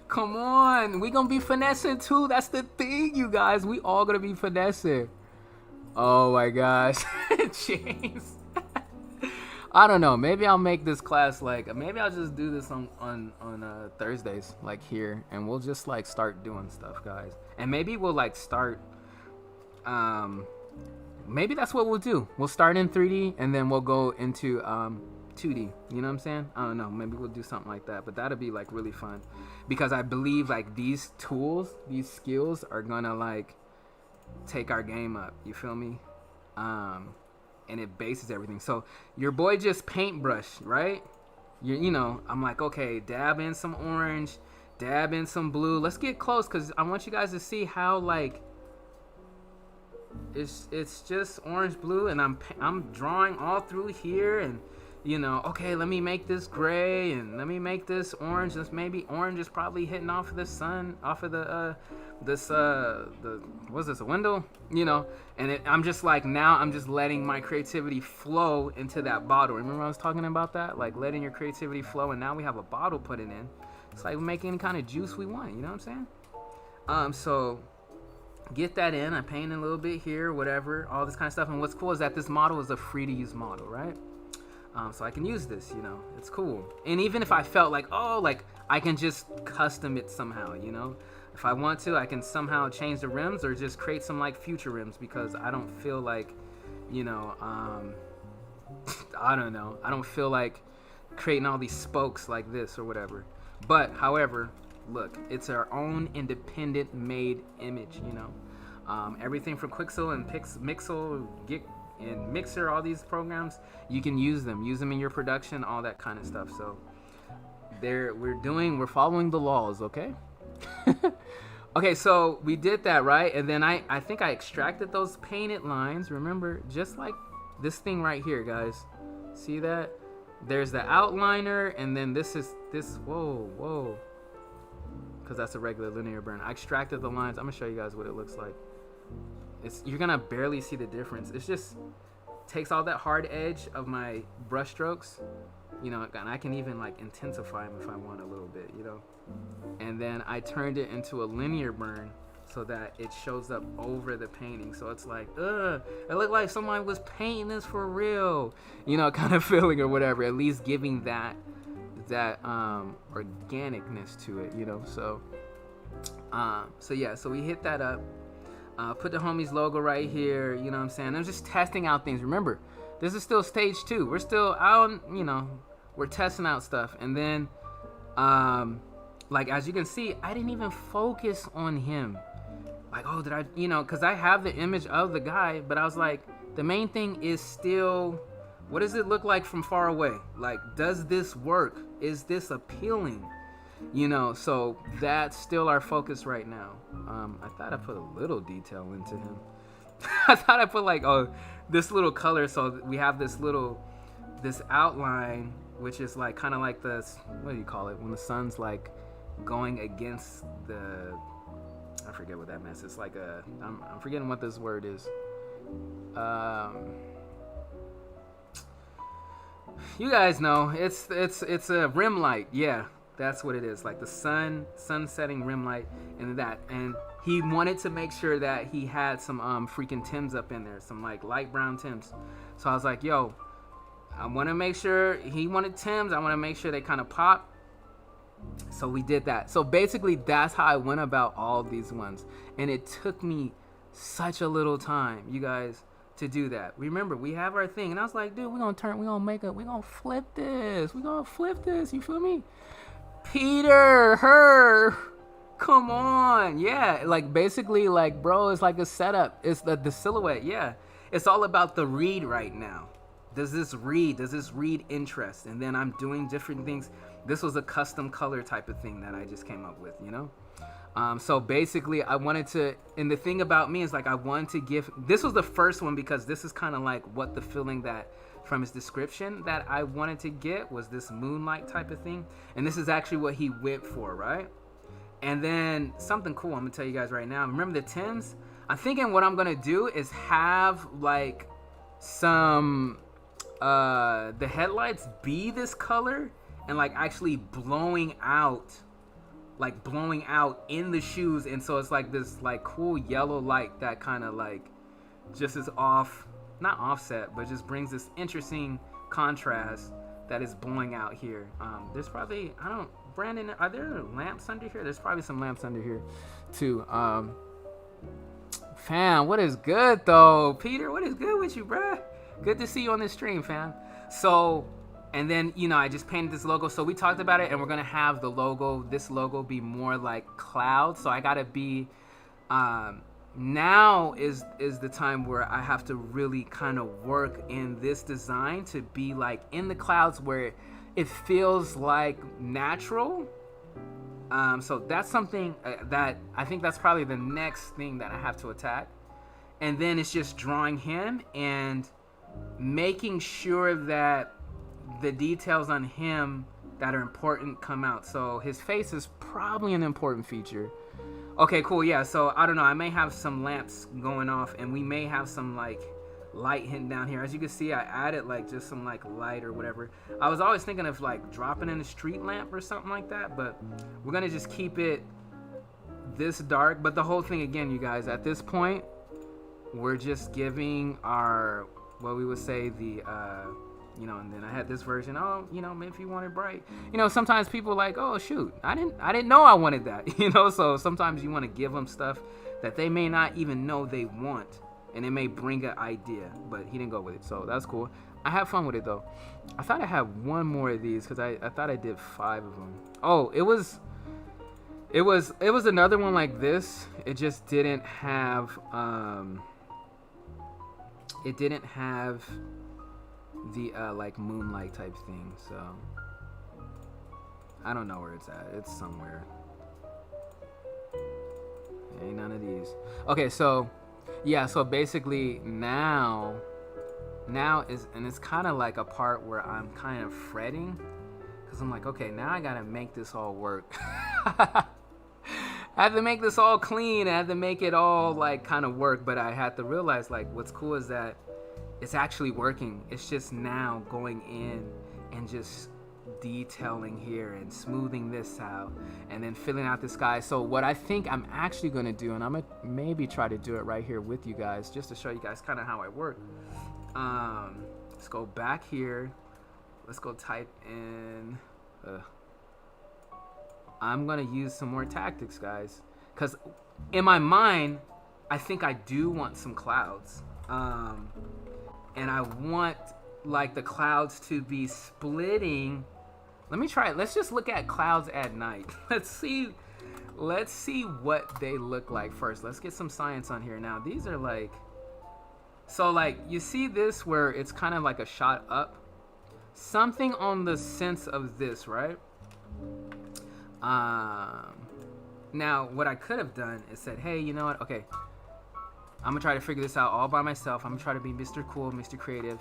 Come on, we gonna be finessing too. That's the thing, you guys. We all gonna be finessing. Oh my gosh. James. I don't know. Maybe I'll make this class like, maybe I'll just do this on Thursdays, like here, and we'll just like start doing stuff, guys. And maybe we'll like start, maybe that's what we'll do. We'll start in 3D and then we'll go into 2D. You know what I'm saying? I don't know. Maybe we'll do something like that. But that'll be like really fun, because I believe like these tools, these skills are gonna like take our game up. You feel me? And it bases everything. So your boy just paintbrush, right? You know, I'm like, okay, dab in some orange, dab in some blue. Let's get close, because I want you guys to see how like it's just orange, blue, and I'm drawing all through here, and you know, okay, let me make this gray, and let me make this orange. This maybe orange is probably hitting off of the sun, off of the what's this, a window, you know? And I'm just like, now I'm just letting my creativity flow into that bottle. Remember I was talking about that, like letting your creativity flow, and now we have a bottle put it in. It's like we make any kind of juice we want, you know what I'm saying? So get that in. I paint a little bit here, whatever, all this kind of stuff. And what's cool is that this model is a free to use model, right? So I can use this, you know, it's cool. And even if I felt like, oh, like I can just custom it somehow, you know, if I want to, I can somehow change the rims or just create some like future rims, because I don't feel like, you know, I don't know, I don't feel like creating all these spokes like this or whatever. But however, look, it's our own independent made image, you know. Everything from Quixel and Mixel, and Mixer, all these programs, you can use them in your production, all that kind of stuff. So we're following the laws, okay? Okay, so we did that, right? And then I think I extracted those painted lines, remember, just like this thing right here, guys. See that? There's the outliner, and then this, whoa, because that's a regular linear burn. I extracted the lines. I'm gonna show you guys what it looks like. You're gonna barely see the difference. It's just takes all that hard edge of my brush strokes, you know, and I can even like intensify them if I want a little bit, you know. And then I turned it into a linear burn so that it shows up over the painting. So it's like, it looked like someone was painting this for real, you know, kind of feeling or whatever. At least giving that organicness to it, you know. So yeah, so we hit that up. Put the homies logo right here, you know what I'm saying? I'm just testing out things. Remember, this is still stage 2. We're still out, you know, we're testing out stuff. And then, like, as you can see, I didn't even focus on him. Like, oh, did I, you know, because I have the image of the guy, but I was like, the main thing is still, what does it look like from far away? Like, does this work? Is this appealing? You know, so that's still our focus right now. I thought I put a little detail into him. I thought I put like, oh, this little color. So we have this outline, which is like kind of like this, what do you call it? When the sun's like going against the, I forget what that means. It's like I'm forgetting what this word is. You guys know, it's a rim light. Yeah, that's what it is. Like the sun setting rim light and he wanted to make sure that he had some freaking Tims up in there, some like light brown Tims. So I was like, yo, I want to make sure he wanted Tims. I want to make sure they kind of pop. So we did that. So basically that's how I went about all these ones. And it took me such a little time, you guys, to do that. Remember, we have our thing. And I was like, dude, we're going to flip this. You feel me? Peter, her, come on. Yeah, like basically like, bro, it's like a setup. It's the silhouette. Yeah, it's all about the read right now. Does this read interest? And then I'm doing different things. This was a custom color type of thing that I just came up with, you know? So basically I wanted to, and the thing about me is like, I wanted to give, this was the first one because this is kind of like what the feeling that from his description that I wanted to get was this moonlight type of thing. And this is actually what he went for, right? And then something cool I'm gonna tell you guys right now. Remember the Tims? I'm thinking what I'm gonna do is have like some, the headlights be this color and like actually blowing out in the shoes. And so it's like this like cool yellow light that kind of like just is off, not offset, but just brings this interesting contrast that is blowing out here. There's probably, Brandon, are there lamps under here? There's probably some lamps under here too. Fam, what is good though? Peter, what is good with you, bruh? Good to see you on this stream, fam. So, and then, you know, I just painted this logo. So we talked about it, and we're gonna have the logo, this logo be more like clouds. So I gotta be, now is the time where I have to really kind of work in this design to be like in the clouds where it feels like natural. So that's something that I think that's probably the next thing that I have to attack. And then it's just drawing him and making sure that the details on him that are important come out. So his face is probably an important feature. Okay, cool. Yeah, so I don't know, I may have some lamps going off and we may have some like light hitting down here. As you can see, I added like just some like light or whatever. I was always thinking of like dropping in a street lamp or something like that, but we're gonna just keep it this dark. But the whole thing, again, you guys, at this point we're just giving our, what we would say, the you know, and then I had this version, oh, you know, maybe if you want it bright, you know, sometimes people like, oh shoot, I didn't know I wanted that, you know. So sometimes you want to give them stuff that they may not even know they want, and it may bring an idea, but he didn't go with it, so that's cool. I have fun with it though. I thought I had one more of these because I thought I did 5 of them. Oh, it was another one like this. It just didn't have the like moonlight type thing, so I don't know where it's at. It's somewhere. Ain't none of these. Okay, so yeah, so basically now is, and it's kind of like a part where I'm kind of fretting because I'm like, okay, now I gotta make this all work. I have to make this all clean. I have to make it all like kind of work, but I had to realize like what's cool is that it's actually working. It's just now going in and just detailing here and smoothing this out and then filling out the sky. So what I think I'm actually going to do, and I'm going to maybe try to do it right here with you guys just to show you guys kind of how I work. Let's go back here. Let's go type in, I'm going to use some more tactics, guys, because in my mind, I think I do want some clouds. And I want like the clouds to be splitting. Let me try it. Let's just look at clouds at night. Let's see what they look like first. Let's get some science on here. Now these are like, so like you see this where it's kind of like a shot up, something on the sense of this, right? Now, what I could have done is said, hey, you know what? Okay, I'm gonna try to figure this out all by myself. I'm gonna try to be Mr. Cool, Mr. Creative.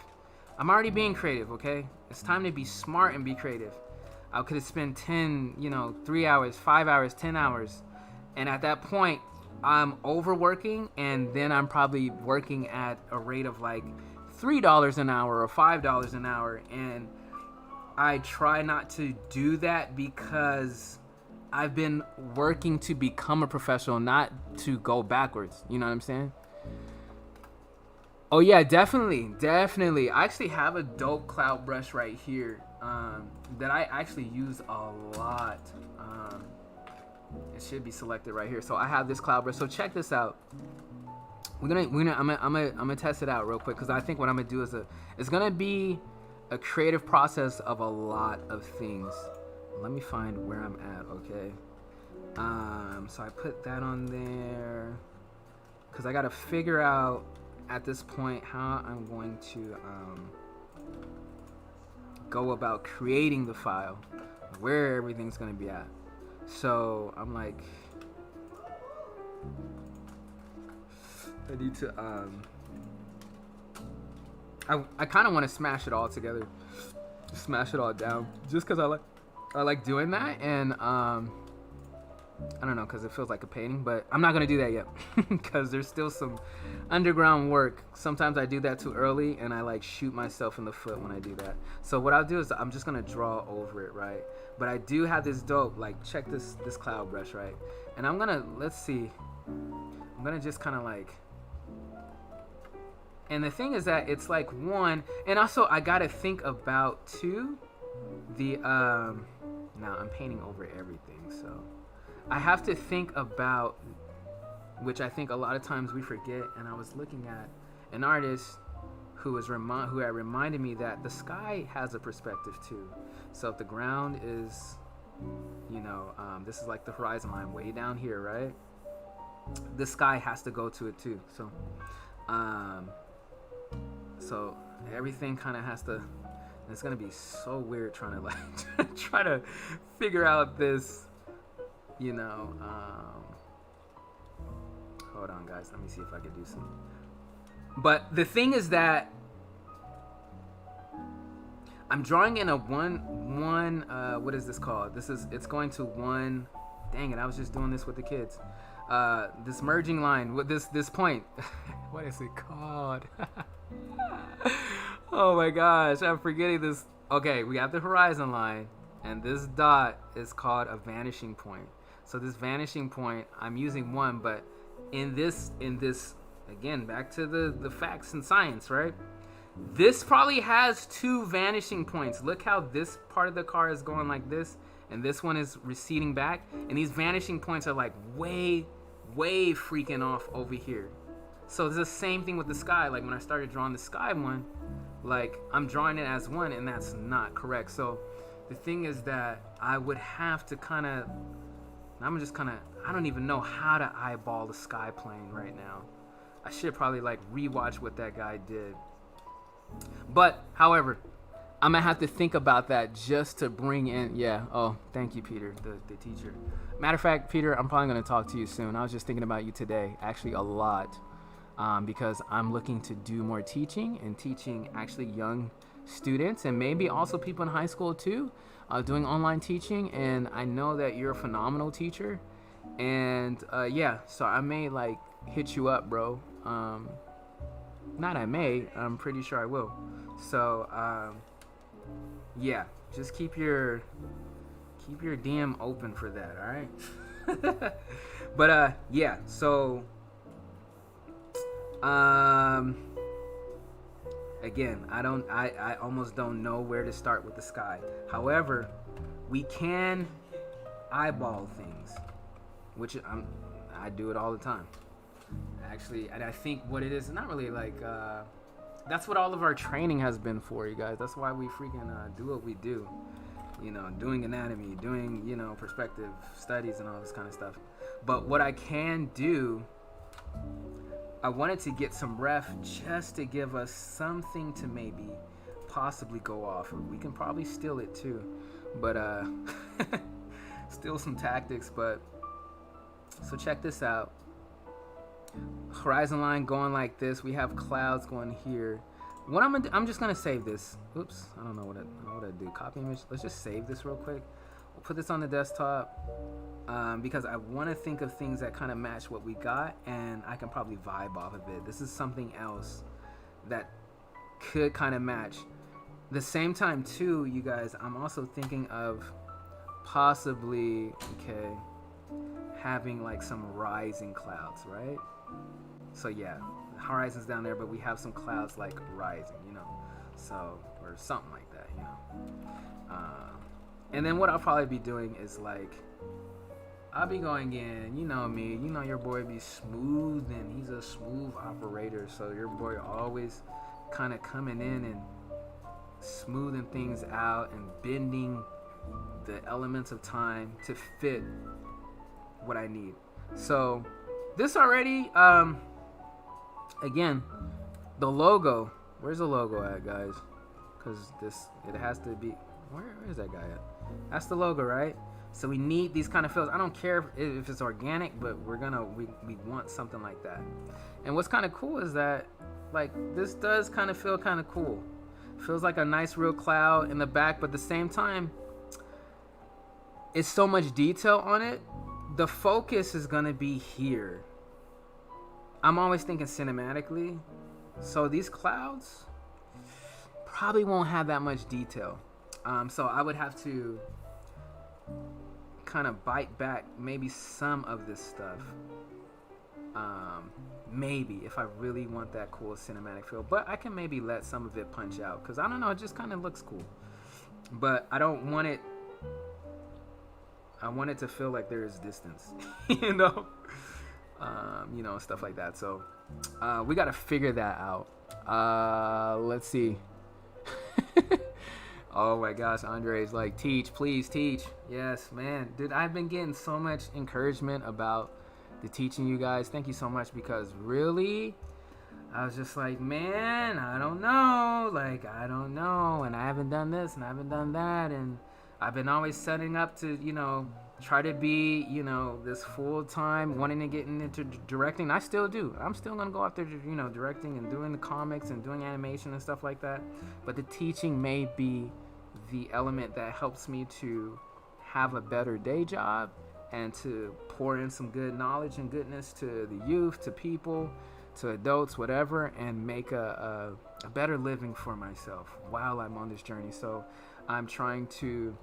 I'm already being creative, okay? It's time to be smart and be creative. I could have spent 10, 3 hours, 5 hours, 10 hours. And at that point, I'm overworking, and then I'm probably working at a rate of like $3 an hour or $5 an hour. And I try not to do that because I've been working to become a professional, not to go backwards. You know what I'm saying? Oh yeah, definitely. I actually have a dope cloud brush right here that I actually use a lot. It should be selected right here. So I have this cloud brush. So check this out. I'm gonna test it out real quick because I think what I'm gonna do is it's gonna be a creative process of a lot of things. Let me find where I'm at. Okay. So I put that on there because I gotta figure out at this point how I'm going to go about creating the file, where everything's gonna be at. So I'm like, I need to I kind of want to smash it all together, smash it all down, just because I like doing that. And I don't know, because it feels like a painting, but I'm not gonna do that yet because there's still some underground work. Sometimes I do that too early and I like shoot myself in the foot when I do that. So what I'll do is I'm just gonna draw over it, right? But I do have this dope, like, check this cloud brush, right? And I'm gonna, let's see, I'm gonna just kind of like, and the thing is that it's like one, and also I gotta think about too the now I'm painting over everything, so I have to think about, which I think a lot of times we forget. And I was looking at an artist who had reminded me that the sky has a perspective too. So if the ground is, this is like the horizon line way down here, right? The sky has to go to it too. So, so everything kind of has to. And it's gonna be so weird trying to like try to figure out this. Hold on, guys. Let me see if I can do some. But the thing is that I'm drawing in a one. What is this called? It's going to one. Dang it! I was just doing this with the kids. This merging line with this point. What is it called? Oh my gosh! I'm forgetting this. Okay, we have the horizon line, and this dot is called a vanishing point. So this vanishing point, I'm using one, but in this, again, back to the facts and science, right? This probably has two vanishing points. Look how this part of the car is going like this, and this one is receding back. And these vanishing points are like way freaking off over here. So it's the same thing with the sky. Like when I started drawing the sky one, like I'm drawing it as one, and that's not correct. So the thing is that I would have to I don't even know how to eyeball the sky plane right now. I should probably like rewatch what that guy did. But, however, I'm gonna have to think about that just to bring in, oh, thank you, Peter, the teacher. Matter of fact, Peter, I'm probably gonna talk to you soon. I was just thinking about you today, actually a lot, because I'm looking to do more teaching and teaching actually young students and maybe also people in high school too. Doing online teaching, and I know that you're a phenomenal teacher, and so I may like hit you up, bro. I'm pretty sure I will. So just keep your DM open for that, all right? But so again, I almost don't know where to start with the sky. However, we can eyeball things, which I do it all the time. Actually, and I think what it is not really like, that's what all of our training has been for, you guys. That's why we freaking do what we do. Doing anatomy, doing, perspective studies and all this kind of stuff. But what I can do, I wanted to get some ref just to give us something to maybe possibly go off of. We can probably steal it too, but Still some tactics, but so check this out. Horizon line going like this. We have clouds going here. What I'm gonna do, I'm just gonna save this. Oops, I don't know what I do. Copy image. Let's just save this real quick. We'll put this on the desktop because I want to think of things that kind of match what we got, and I can probably vibe off of it. This is something else that could kind of match. The same time too, you guys, I'm also thinking of possibly having like some rising clouds, right? So yeah, the horizon's down there, but we have some clouds like rising, you know, so or something like that, you know. And then what I'll probably be doing is like I'll be going in, you know me, you know your boy be smooth, and he's a smooth operator, so your boy always kind of coming in and smoothing things out and bending the elements of time to fit what I need. So this already, again, the logo, where's the logo at, guys? Because it has to be, where is that guy at? That's the logo, right? So we need these kind of fills. I don't care if it's organic, but we want something like that. And what's kind of cool is that, like, this does kind of feel kind of cool. Feels like a nice real cloud in the back, but at the same time, it's so much detail on it. The focus is gonna be here. I'm always thinking cinematically, so these clouds probably won't have that much detail. So I would have to kind of bite back maybe some of this stuff. Maybe if I really want that cool cinematic feel, but I can maybe let some of it punch out, because I don't know, it just kind of looks cool. But I don't want it. I want it to feel like there is distance, you know, stuff like that. So we got to figure that out. Let's see. Oh my gosh, Andre's like, teach, please teach. Yes, man, dude, I've been getting so much encouragement about the teaching, you guys. Thank you so much, because really, I was just like, man, I don't know, and I haven't done this and I haven't done that, and I've been always setting up to, try to be, this full-time, wanting to get into directing. I still do. I'm still going to go after, directing and doing the comics and doing animation and stuff like that. But the teaching may be the element that helps me to have a better day job and to pour in some good knowledge and goodness to the youth, to people, to adults, whatever, and make a better living for myself while I'm on this journey. So I'm trying to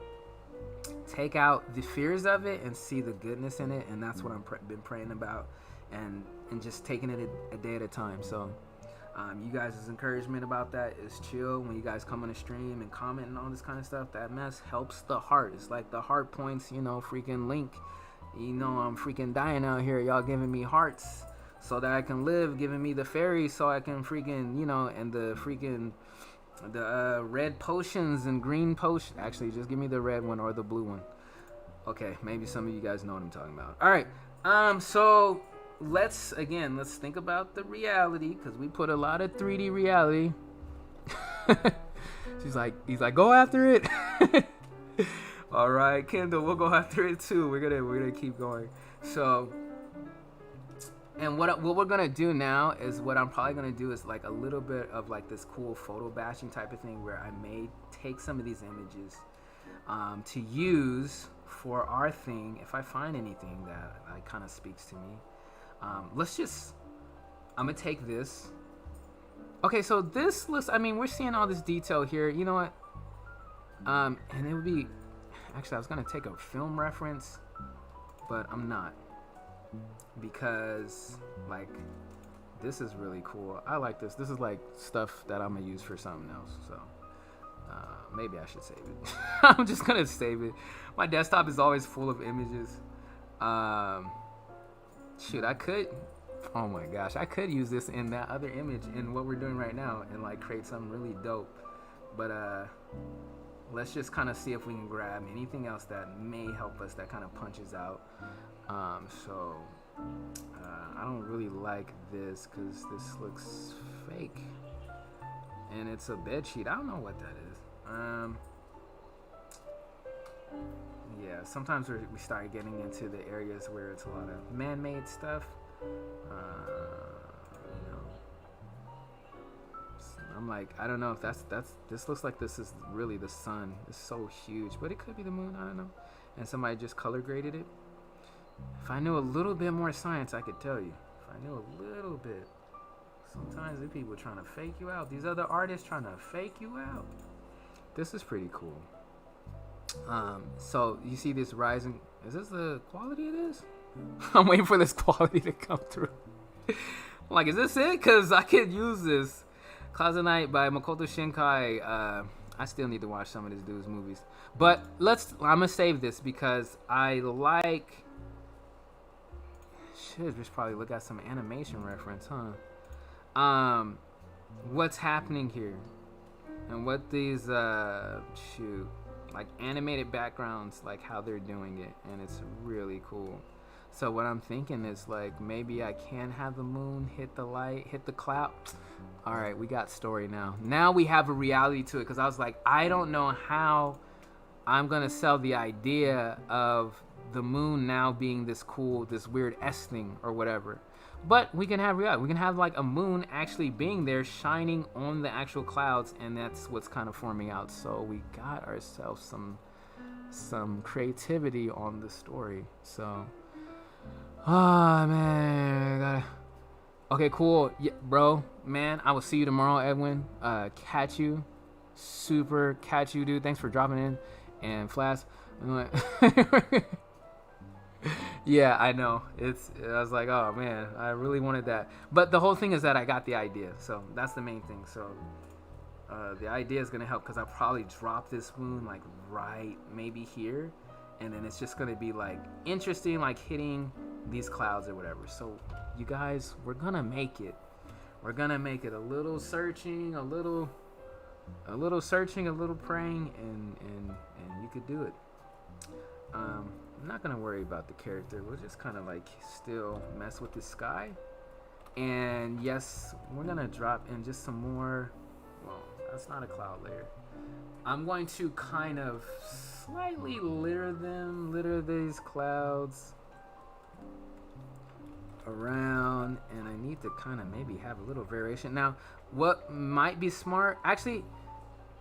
take out the fears of it and see the goodness in it, and that's what I've been praying about, and just taking it a day at a time. So you guys' encouragement about that is chill. When you guys come on the stream and comment and all this kind of stuff, that mess helps the heart. It's like the heart points, freaking link. I'm freaking dying out here, y'all giving me hearts so that I can live, giving me the fairies so I can freaking, and the freaking the red potions and green potion. Actually, just give me the red one or the blue one. Okay, maybe some of you guys know what I'm talking about. All right, so let's think about the reality, because we put a lot of 3D reality. He's like, go after it. All right, Kendall, we'll go after it too. We're gonna keep going. So, and what we're gonna do now is, what I'm probably gonna do is like a little bit of like this cool photo bashing type of thing, where I may take some of these images to use for our thing if I find anything that like kind of speaks to me. I'm gonna take this. Okay, so this looks, we're seeing all this detail here. You know what? And it would be, actually, I was gonna take a film reference, but I'm not, because like this is really cool. I like this. This is like stuff that I'm gonna use for something else. So maybe I should save it. I'm just gonna save it. My desktop is always full of images. Shoot, I could. Oh my gosh, I could use this in that other image in what we're doing right now and like create something really dope. But let's just kind of see if we can grab anything else that may help us, that kind of punches out. So I don't really like this, because this looks fake, and it's a bed sheet. I don't know what that is. Yeah, yeah, sometimes we start getting into the areas where it's a lot of man-made stuff. You know, I'm like, I don't know if that's this looks like this is really the sun. It's so huge, but it could be the moon. I don't know. And somebody just color graded it. If I knew a little bit more science, I could tell you. If I knew a little bit. Sometimes these people trying to fake you out. These other artists trying to fake you out. This is pretty cool. So you see this rising. Is this the quality it is? I'm waiting for this quality to come through. I'm like, is this it? Because I could use this. Clouds of Night by Makoto Shinkai. I still need to watch some of this dude's movies. But I'm going to save this because I like... Should just probably look at some animation reference, huh? What's happening here? And what these, like animated backgrounds, like how they're doing it. And it's really cool. So what I'm thinking is like, maybe I can have the moon hit the light, hit the cloud. All right, we got story now. Now we have a reality to it. Because I was like, I don't know how I'm going to sell the idea of the moon now being this cool, this weird S thing or whatever. But we can have reality. We can have like a moon actually being there, shining on the actual clouds, and that's what's kind of forming out. So we got ourselves some creativity on the story. So, oh man, okay, cool, yeah, bro, man. I will see you tomorrow, Edwin. Catch you, dude. Thanks for dropping in, and Flash. Yeah, I know. I was like, oh man, I really wanted that. But the whole thing is that I got the idea, so that's the main thing. So the idea is gonna help because I'll probably drop this moon like right maybe here, and then it's just gonna be like interesting, like hitting these clouds or whatever. So you guys, we're gonna make it. We're gonna make it a little searching, a little praying, and you could do it. I'm not gonna worry about the character. We'll just kind of like still mess with the sky. And yes, we're gonna drop in just some more. Well, that's not a cloud layer. I'm going to kind of slightly litter these clouds around, and I need to kind of maybe have a little variation. Now, what might be smart, actually,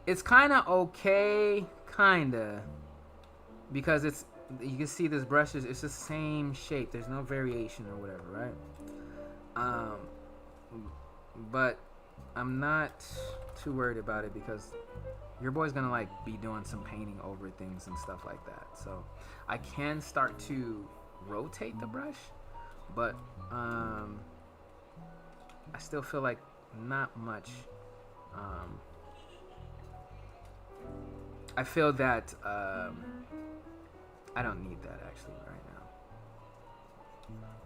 it's kind of okay, because you can see this brush it's the same shape. There's no variation or whatever, right? But I'm not too worried about it because your boy's gonna like be doing some painting over things and stuff like that. So I can start to rotate the brush, but I still feel like not much. I feel that I don't need that actually right now.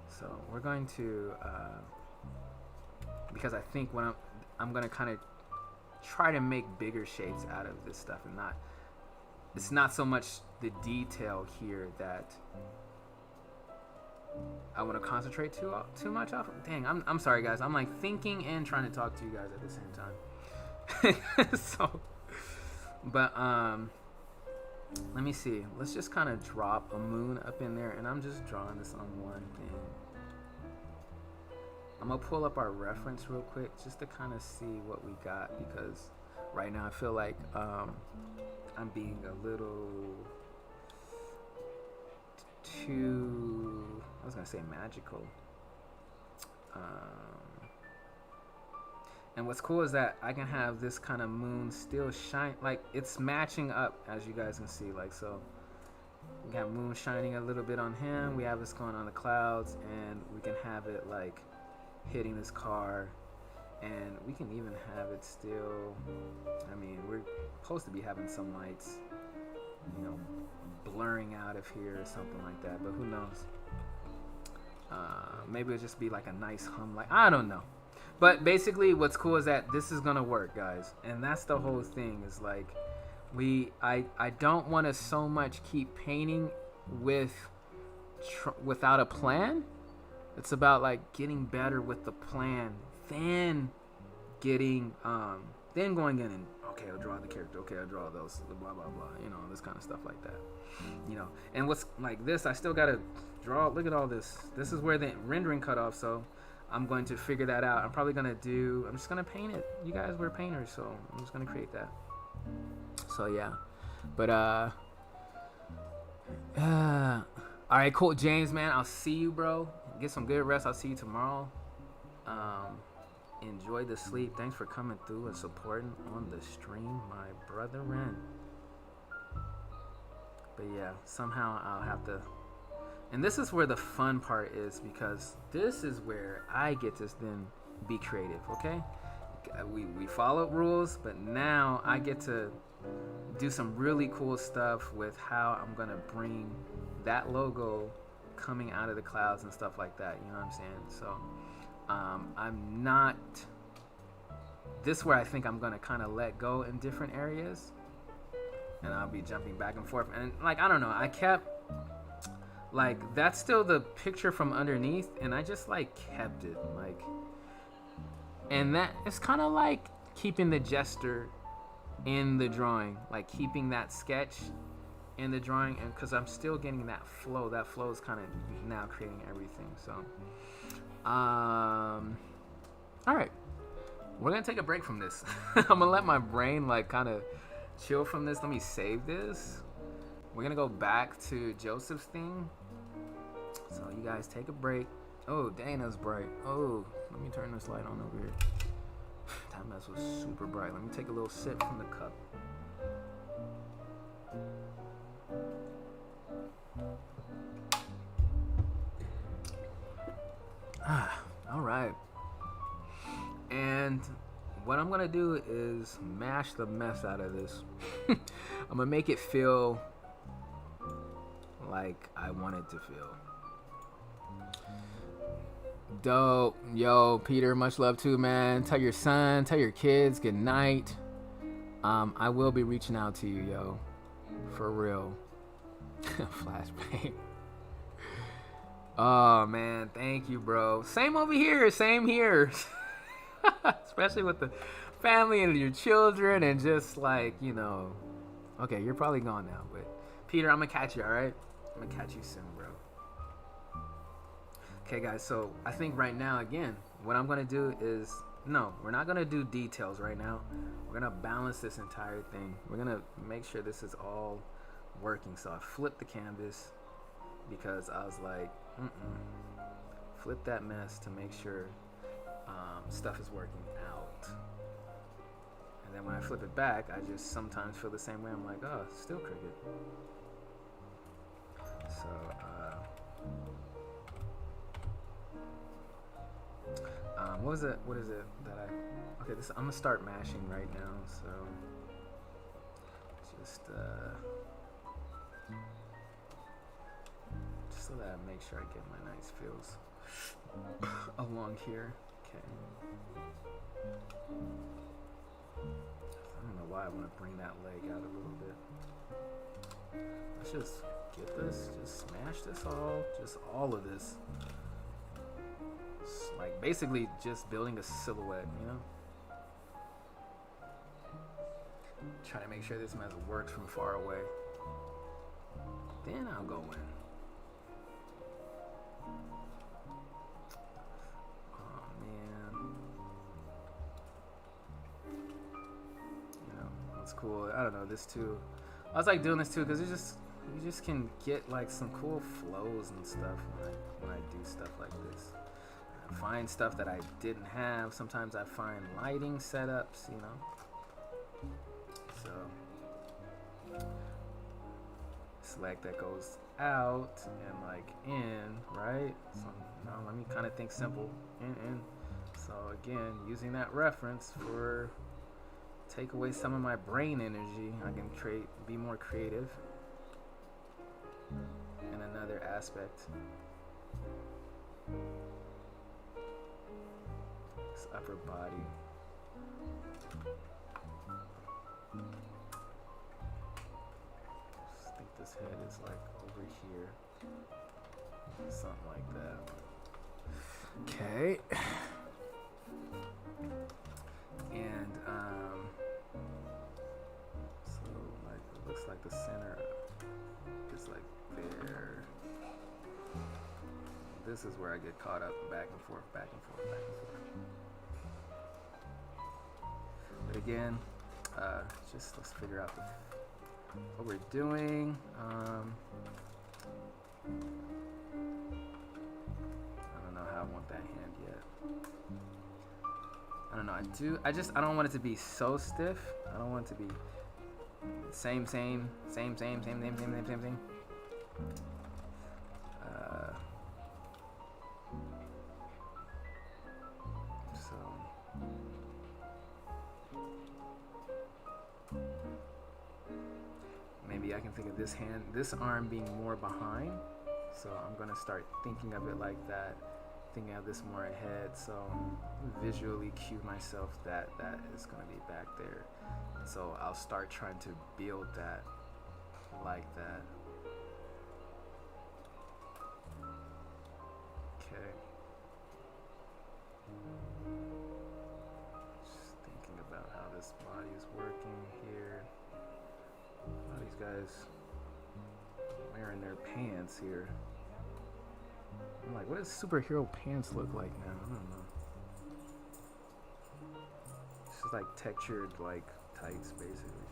So we're going to, because I think when I'm going to kind of try to make bigger shapes out of this stuff, and it's not so much the detail here that I want to concentrate too much off. Dang, I'm sorry guys. I'm like thinking and trying to talk to you guys at the same time. So, but let me see. Let's just kind of drop a moon up in there, and I'm just drawing this on one thing. I'm gonna pull up our reference real quick just to kind of see what we got, because right now I feel like I'm being a little too, I was gonna say magical. And what's cool is that I can have this kind of moon still shine, like it's matching up, as you guys can see. Like, so we have moon shining a little bit on him, we have this going on the clouds, and we can have it like hitting this car, and we can even have it still, I mean, we're supposed to be having some lights, you know, blurring out of here or something like that, but who knows. Maybe it'll just be like a nice hum, like, I don't know. But basically what's cool is that this is gonna work, guys, and that's the whole thing. Is like I don't want to so much keep painting without a plan. It's about like getting better with the plan, then getting then going in and Okay, I'll draw the character. Okay, I'll draw those, blah, blah, blah. You know, this kind of stuff like that. You know, and what's like this, I still got to draw. Look at all this. This is where the rendering cut off, so I'm going to figure that out. I'm probably going to I'm just going to paint it. You guys were painters, so I'm just going to create that. So, yeah. But, all right, cool. James, man, I'll see you, bro. Get some good rest. I'll see you tomorrow. Enjoy the sleep. Thanks for coming through and supporting on the stream, my brethren. But yeah, somehow I'll have to. And this is where the fun part is, because this is where I get to then be creative, okay? We followed rules, but now I get to do some really cool stuff with how I'm going to bring that logo coming out of the clouds and stuff like that. You know what I'm saying? So I'm not. This is where I think I'm going to kind of let go in different areas. And I'll be jumping back and forth. And, like, I don't know. I kept, like, that's still the picture from underneath. And I just, like, kept it. Like, and that, it's kind of like keeping the gesture in the drawing. Like, keeping that sketch in the drawing. And because I'm still getting that flow. That flow is kind of now creating everything. So, all right. We're going to take a break from this. I'm going to let my brain, like, kind of chill from this. Let me save this. We're gonna go back to Joseph's thing. So you guys take a break. Oh, Dana's bright. Oh, let me turn this light on over here. That mess was super bright. Let me take a little sip from the cup. All right. And what I'm gonna do is mash the mess out of this. I'm gonna make it feel like I want it to feel. Dope. Yo, Peter, much love too, man. Tell your son, tell your kids good night. I will be reaching out to you, yo. For real. Flashbang. Oh man, thank you, bro. Same over here, same here. Especially with the family and your children and just like, you know. Okay, you're probably gone now, but Peter, I'm gonna catch you, all right? I'm gonna catch you soon, bro. Okay, guys, so I think right now, again, what I'm gonna do is, no, we're not gonna do details right now. We're gonna balance this entire thing. We're gonna make sure this is all working. So I flipped the canvas because I was like, flip that mess to make sure stuff is working out. And then when I flip it back, I just sometimes feel the same way. I'm like, oh, still crooked. So, what is it that okay, I'm gonna start mashing right now, so just so that I make sure I get my nice feels along here. Okay. I don't know why I want to bring that leg out a little bit. Let's just get this, just smash this all of this. It's like basically just building a silhouette, you know? Try to make sure this mess works from far away. Then I'll go in. Oh man. You know, it's cool. I don't know, this too. I was like doing this too because you just can get like some cool flows and stuff when I do stuff like this. I find stuff that I didn't have. Sometimes I find lighting setups, you know. So select that goes out and like in, right? So now let me kind of think simple. In. So again, using that reference for take away some of my brain energy. I can be more creative in another aspect. This upper body. I think this head is like over here. Something like that. Okay. And like the center is like there. This is where I get caught up, back and forth, back and forth, back and forth. But again, just let's figure out what we're doing. I don't know how I want that hand yet. I don't know. I don't want it to be so stiff. I don't want it to be same. Maybe I can think of this arm being more behind. So I'm gonna start thinking of it like that, thinking of this more ahead. So visually cue myself that is gonna be back there. So I'll start trying to build that like that. Okay. Just thinking about how this body is working here. All these guys wearing their pants here. I'm like, what does superhero pants look like now? I don't know. It's just like textured like tights basically.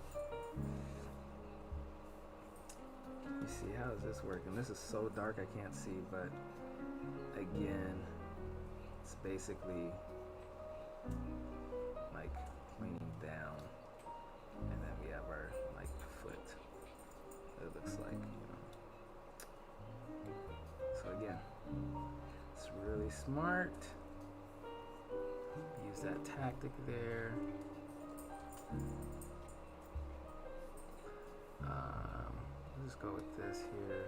You see, how is this working? This is so dark I can't see, but again, it's basically like leaning down, and then we have our like foot. It looks like, you know. So again, it's really smart. Use that tactic there. Let's just go with this here.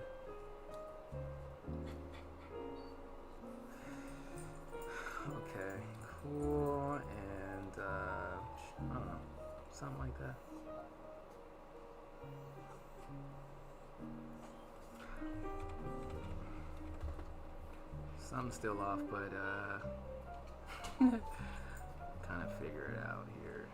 Okay, cool, and I don't know, something like that. Something's still off, but kind of figure it out here.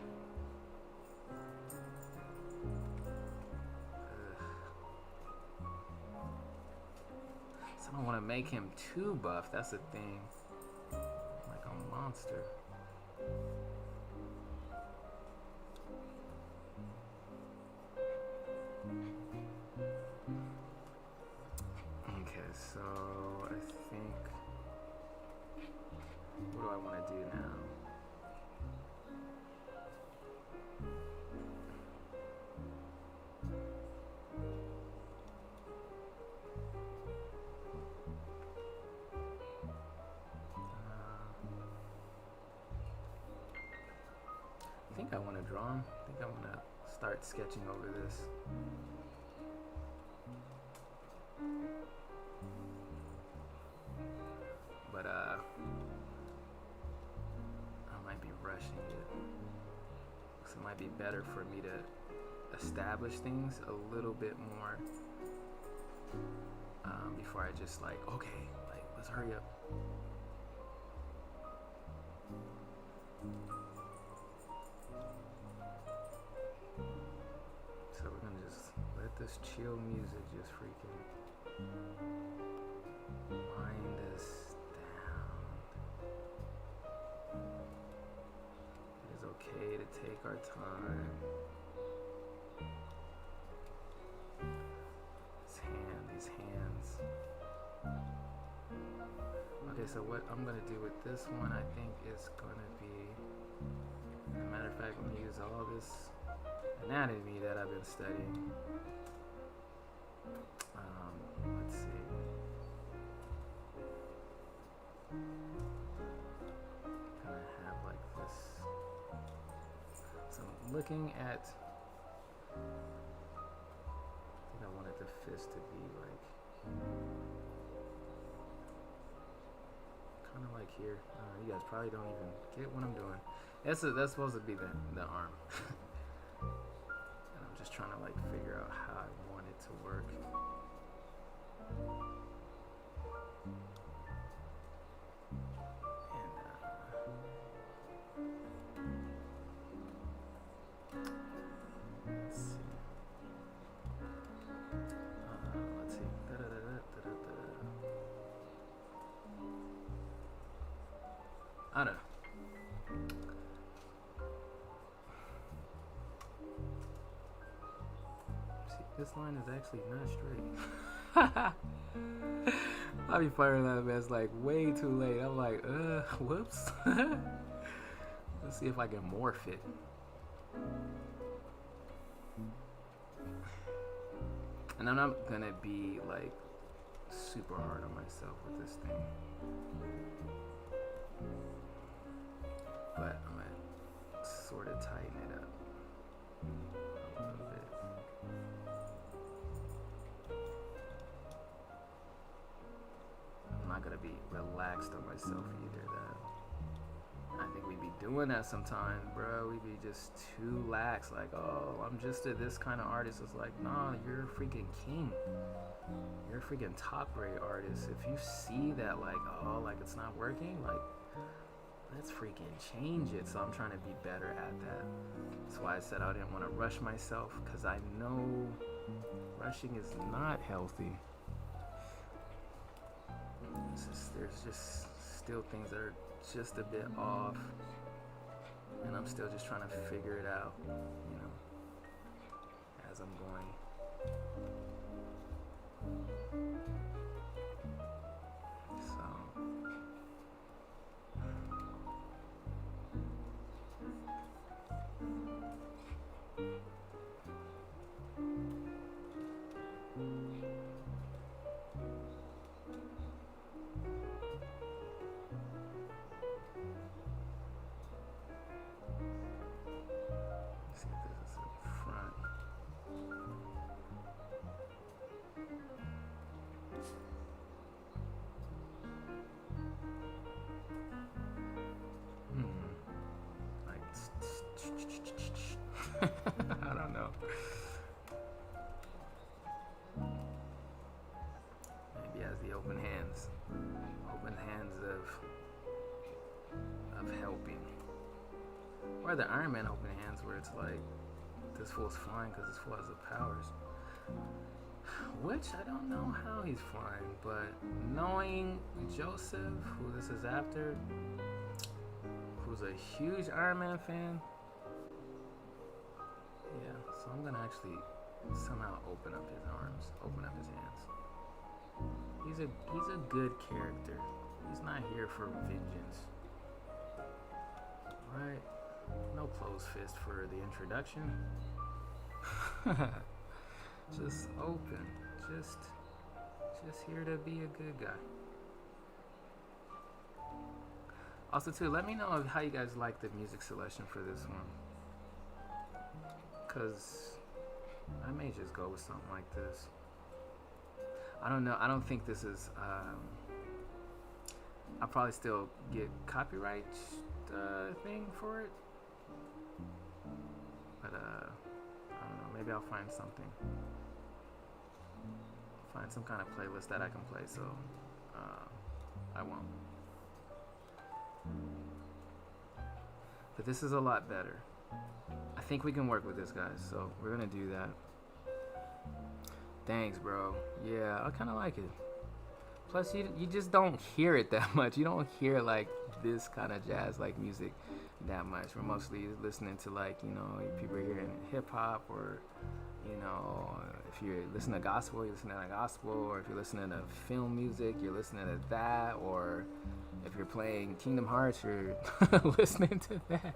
So I don't want to make him too buff. That's the thing. Like a monster. Okay, so I think, what do I want to do now? I think I want to draw him. I think I want to start sketching over this. But I might be rushing it. So it might be better for me to establish things a little bit more before I just like, okay, like let's hurry up. So we're gonna just let this chill music just freaking wind us down. It is okay to take our time. These hands. Okay, so what I'm gonna do with this one, I think is gonna be, as a matter of fact, I'm gonna use all this anatomy that I've been studying. Let's see. Kind of have like this. So I'm looking at, I think I wanted the fist to be like, kind of like here. You guys probably don't even get what I'm doing. That's supposed to be the arm. And I'm just trying to like figure out how I want it to work. And let's see. I don't know. See, this line is actually not straight. I'll be firing that mess like way too late. I'm like, whoops. Let's see if I can morph it. And I'm not gonna be like super hard on myself with this thing, but I'm gonna sort of tighten it up a little bit. I'm not gonna be relaxed on myself either. I think we be doing that sometimes, bro. We be just too lax. Like, oh, I'm just this kind of artist. It's like, nah, you're a freaking king. You're a freaking top grade artist. If you see that, like, oh, like it's not working, like, let's freaking change it. So I'm trying to be better at that. That's why I said I didn't want to rush myself, because I know rushing is not healthy. There's just still things that are just a bit off, and I'm still just trying to figure it out, you know, as I'm going. I don't know. Maybe as the open hands of helping, or the Iron Man open hands, where it's like this fool's flying because this fool has the powers. Which I don't know how he's flying, but knowing Joseph, who this is after, who's a huge Iron Man fan. Yeah, so I'm gonna actually somehow open up his arms, open up his hands. He's a good character. He's not here for vengeance. Right? No closed fist for the introduction. Just open. Just here to be a good guy. Also too, let me know how you guys like the music selection for this one, cause I may just go with something like this. I don't know. I don't think this is. I'll probably still get copyright thing for it, but I don't know. Maybe I'll find something. Find some kind of playlist that I can play. So I won't. But this is a lot better. I think we can work with this, guys. So we're gonna do that. Thanks, bro. Yeah, I kind of like it. Plus, you just don't hear it that much. You don't hear like this kind of jazz like music that much. We're mostly listening to like, you know, people are hearing hip hop, or you know, if you're listening to gospel, you're listening to gospel, or if you're listening to film music, you're listening to that, or if you're playing Kingdom Hearts, you're listening to that.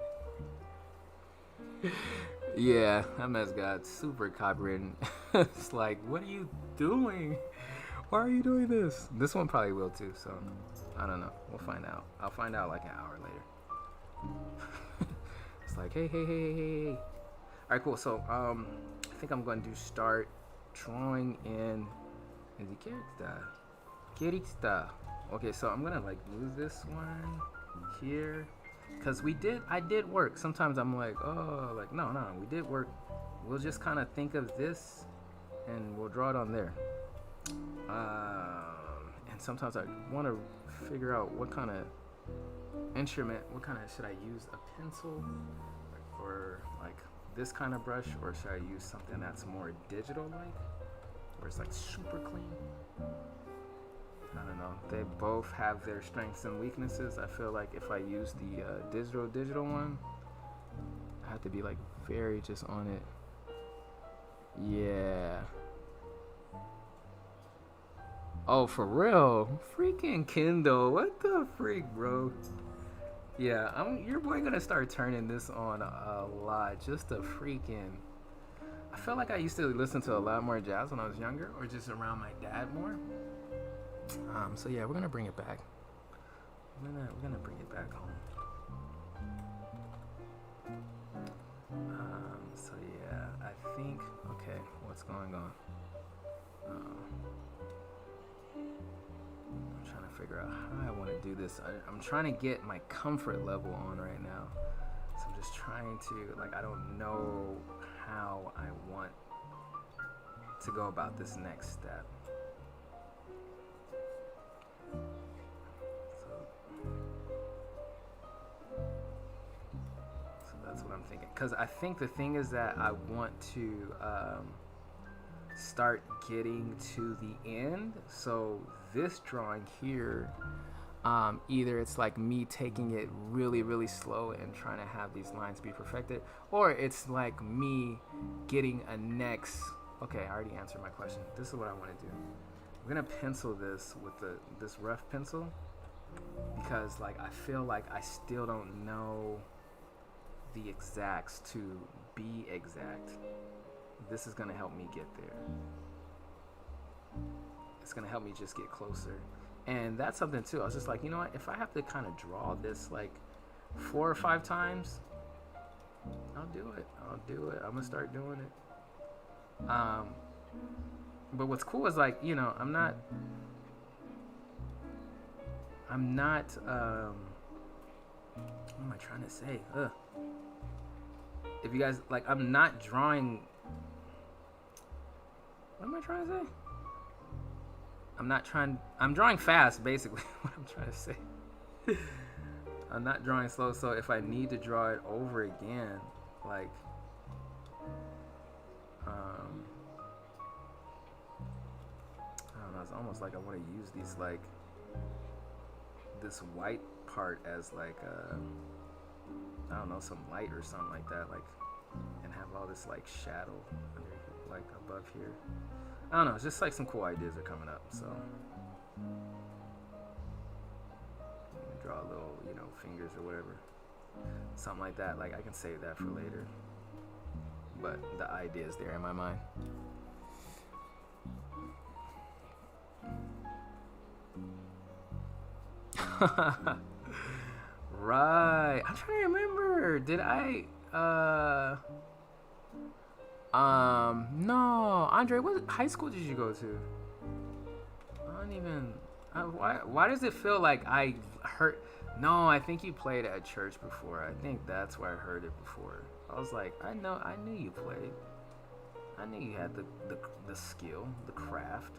Yeah, that mess got super copywritten. It's like, what are you doing? Why are you doing this? This one probably will too, so I don't know. We'll find out. I'll find out like an hour later. It's like, hey. Alright, cool. So I think I'm going to start drawing in the character. Okay, so I'm gonna like move this one here, because I did work. Sometimes I'm like, oh, like no, we did work. We'll just kind of think of this and we'll draw it on there. And sometimes I want to figure out what kind of instrument, should I use a pencil or like this kind of brush, or should I use something that's more digital like, where it's like super clean? I don't know. They both have their strengths and weaknesses. I feel like if I use the digital one, I have to be like very just on it. Yeah. Oh, for real? Freaking Kindle. What the freak, bro? Yeah, your boy gonna start turning this on a lot. Just a freaking... I feel like I used to listen to a lot more jazz when I was younger, or just around my dad more. So yeah, we're gonna bring it back. We're gonna bring it back home. So yeah, I think, okay, what's going on? I'm trying to figure out how I want to do this. I'm trying to get my comfort level on right now. So I'm just trying to, like, I don't know how I want to go about this next step. So that's what I'm thinking. Because I think the thing is that I want to start getting to the end. So this drawing here, either it's like me taking it really, really slow and trying to have these lines be perfected, or it's like me getting a next... Okay, I already answered my question. This is what I want to do. I'm gonna pencil this with this rough pencil, because like I feel like I still don't know the exacts to be exact. This is gonna help me get there. It's gonna help me just get closer. And that's something too. I was just like, you know what? If I have to kind of draw this like 4 or 5 times, I'll do it. I'm gonna start doing it. But what's cool is, like, you know, I'm not what am I trying to say? If you guys, like, I'm not drawing... What am I trying to say? I'm drawing fast, basically, what I'm trying to say. I'm not drawing slow, so if I need to draw it over again, like, I don't know, it's almost like I want to use these, like, this white part as, like, I don't know, some light or something like that, like, and have all this, like, shadow under, like, above here. I don't know, it's just like some cool ideas are coming up, so. Draw a little, you know, fingers or whatever. Something like that, like, I can save that for later. But the idea is there in my mind. Right. I'm trying to remember. Did I no, Andre, what high school did you go to? I don't even why does it feel like I heard... No, I think you played at church before. I think that's where I heard it before. I was like, I knew you played. I knew you had the skill, the craft,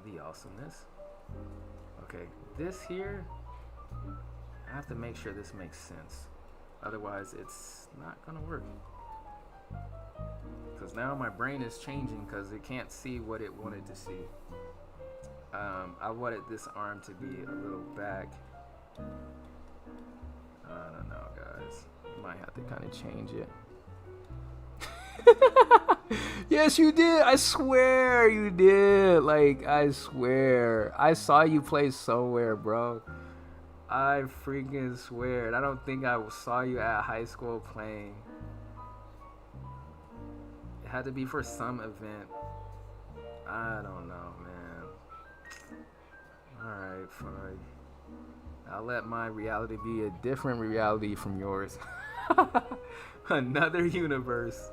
the awesomeness. Okay, this here, I have to make sure this makes sense. Otherwise, it's not gonna work. Because now my brain is changing because it can't see what it wanted to see. I wanted this arm to be a little back. I don't know, guys. You might have to kind of change it. Yes, you did. I swear you did. Like, I swear. I saw you play somewhere, bro. I freaking swear. And I don't think I saw you at high school playing. It had to be for some event. I don't know, man. Alright, fine. I'll let my reality be a different reality from yours. Another universe.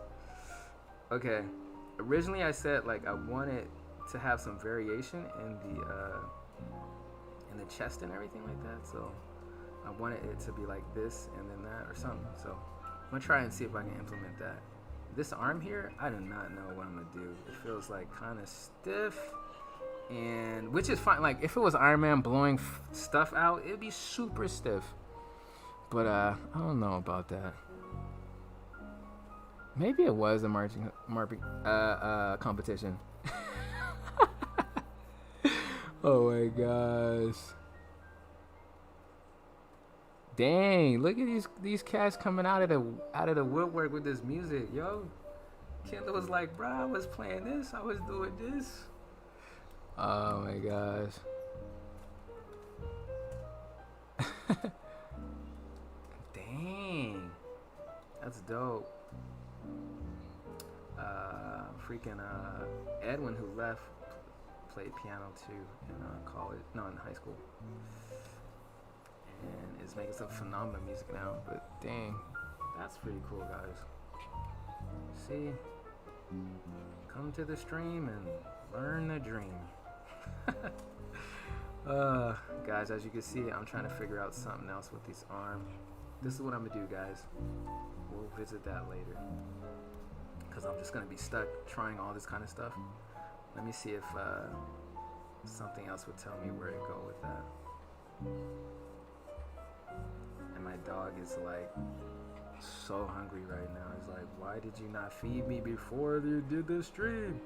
Okay. Originally I said, like, I wanted to have some variation in the chest and everything like that. So I wanted it to be like this and then that or something. So I'm gonna try and see if I can implement that. This arm here, I do not know what I'm gonna do. It feels like kind of stiff. And which is fine. Like, if it was Iron Man blowing stuff out, it'd be super stiff. But I don't know about that. Maybe it was a marching competition. Oh my gosh. Dang, look at these cats coming out of the woodwork with this music, yo. Kendall was like, bro, I was playing this, I was doing this. Oh my gosh. Dang. That's dope. Freaking Edwin, who left, played piano too in in high school. And is making some phenomenal music now. But dang, that's pretty cool, guys. See? Come to the stream and learn the dream. Guys, as you can see, I'm trying to figure out something else with these arms. This is what I'm gonna do, guys. We'll visit that later, because I'm just gonna be stuck trying all this kind of stuff. Let me see if something else would tell me where to go with that. And my dog is like so hungry right now. He's like, why did you not feed me before you did the stream?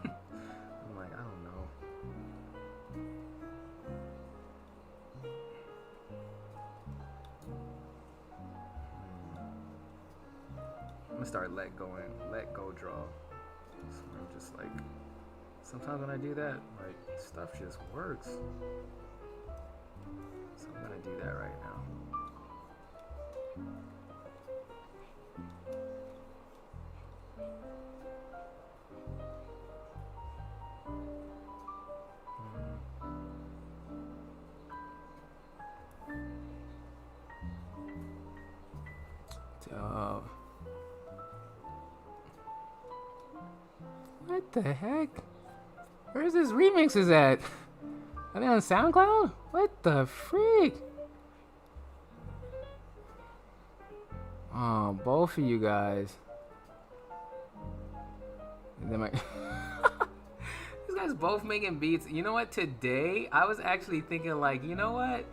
I'm like, I don't know. I'm gonna start let go draw. So I'm just like, sometimes when I do that, like, stuff just works. So I'm gonna do that right now. What the heck? Where's this remixes at? Are they on SoundCloud? What the freak? Oh, both of you guys. These guys both making beats. You know what? Today, I was actually thinking like, you know what?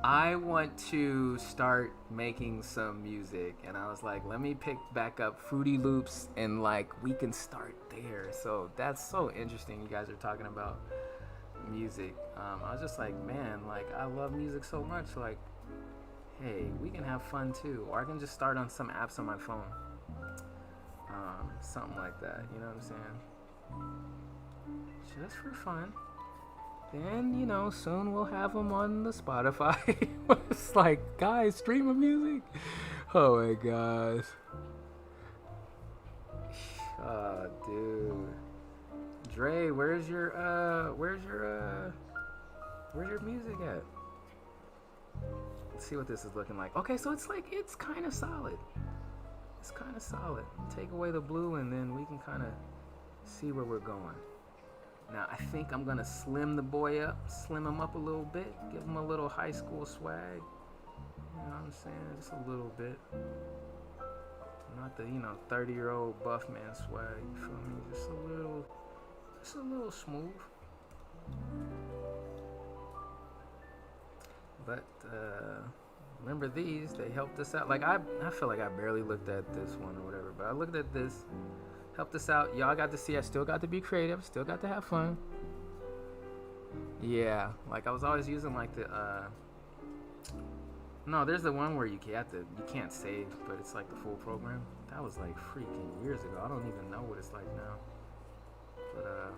I want to start making some music, and I was like, let me pick back up Fruity Loops, and like we can start there. So that's so interesting. You guys are talking about music. I was just like, man, like I love music so much. Like, hey, we can have fun too, or I can just start on some apps on my phone, something like that. You know what I'm saying? Just for fun. Then, you know, soon we'll have them on the Spotify. It's like, guys, stream of music. Oh my gosh. Oh, dude. Dre, where's your music at? Let's see what this is looking like. Okay, so it's kind of solid. It's kind of solid. Take away the blue and then we can kind of see where we're going. Now, I think I'm going to slim the boy up, slim him up a little bit, give him a little high school swag. You know what I'm saying? Just a little bit. Not the, 30-year-old buff man swag, you feel me? Just a little smooth. But, remember these, they helped us out. Like, I feel like I barely looked at this one or whatever, but I looked at this. Helped us out. Y'all got to see I still got to be creative, still got to have fun. Yeah, like I was always using like the no, there's the one where you can't save, but it's like the full program. That was like freaking years ago. I don't even know what it's like now. But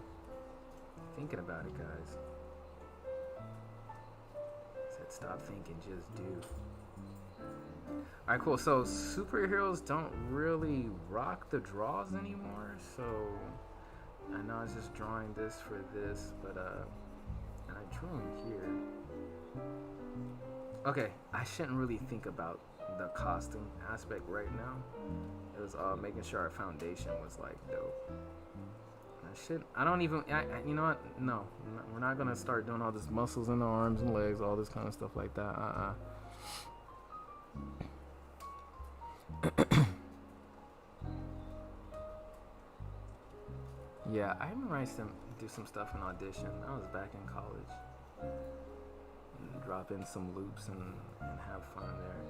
thinking about it, guys. Said stop thinking, just do. Alright, cool. So superheroes don't really rock the draws anymore. So I know I was just drawing this for this, but and I drew them here. Okay, I shouldn't really think about the costume aspect right now. It was making sure our foundation was like dope. You know what? No, we're not gonna start doing all this muscles in the arms and legs, all this kind of stuff like that. Yeah, I remember I used to do some stuff in audition. I was back in college. And drop in some loops and have fun there.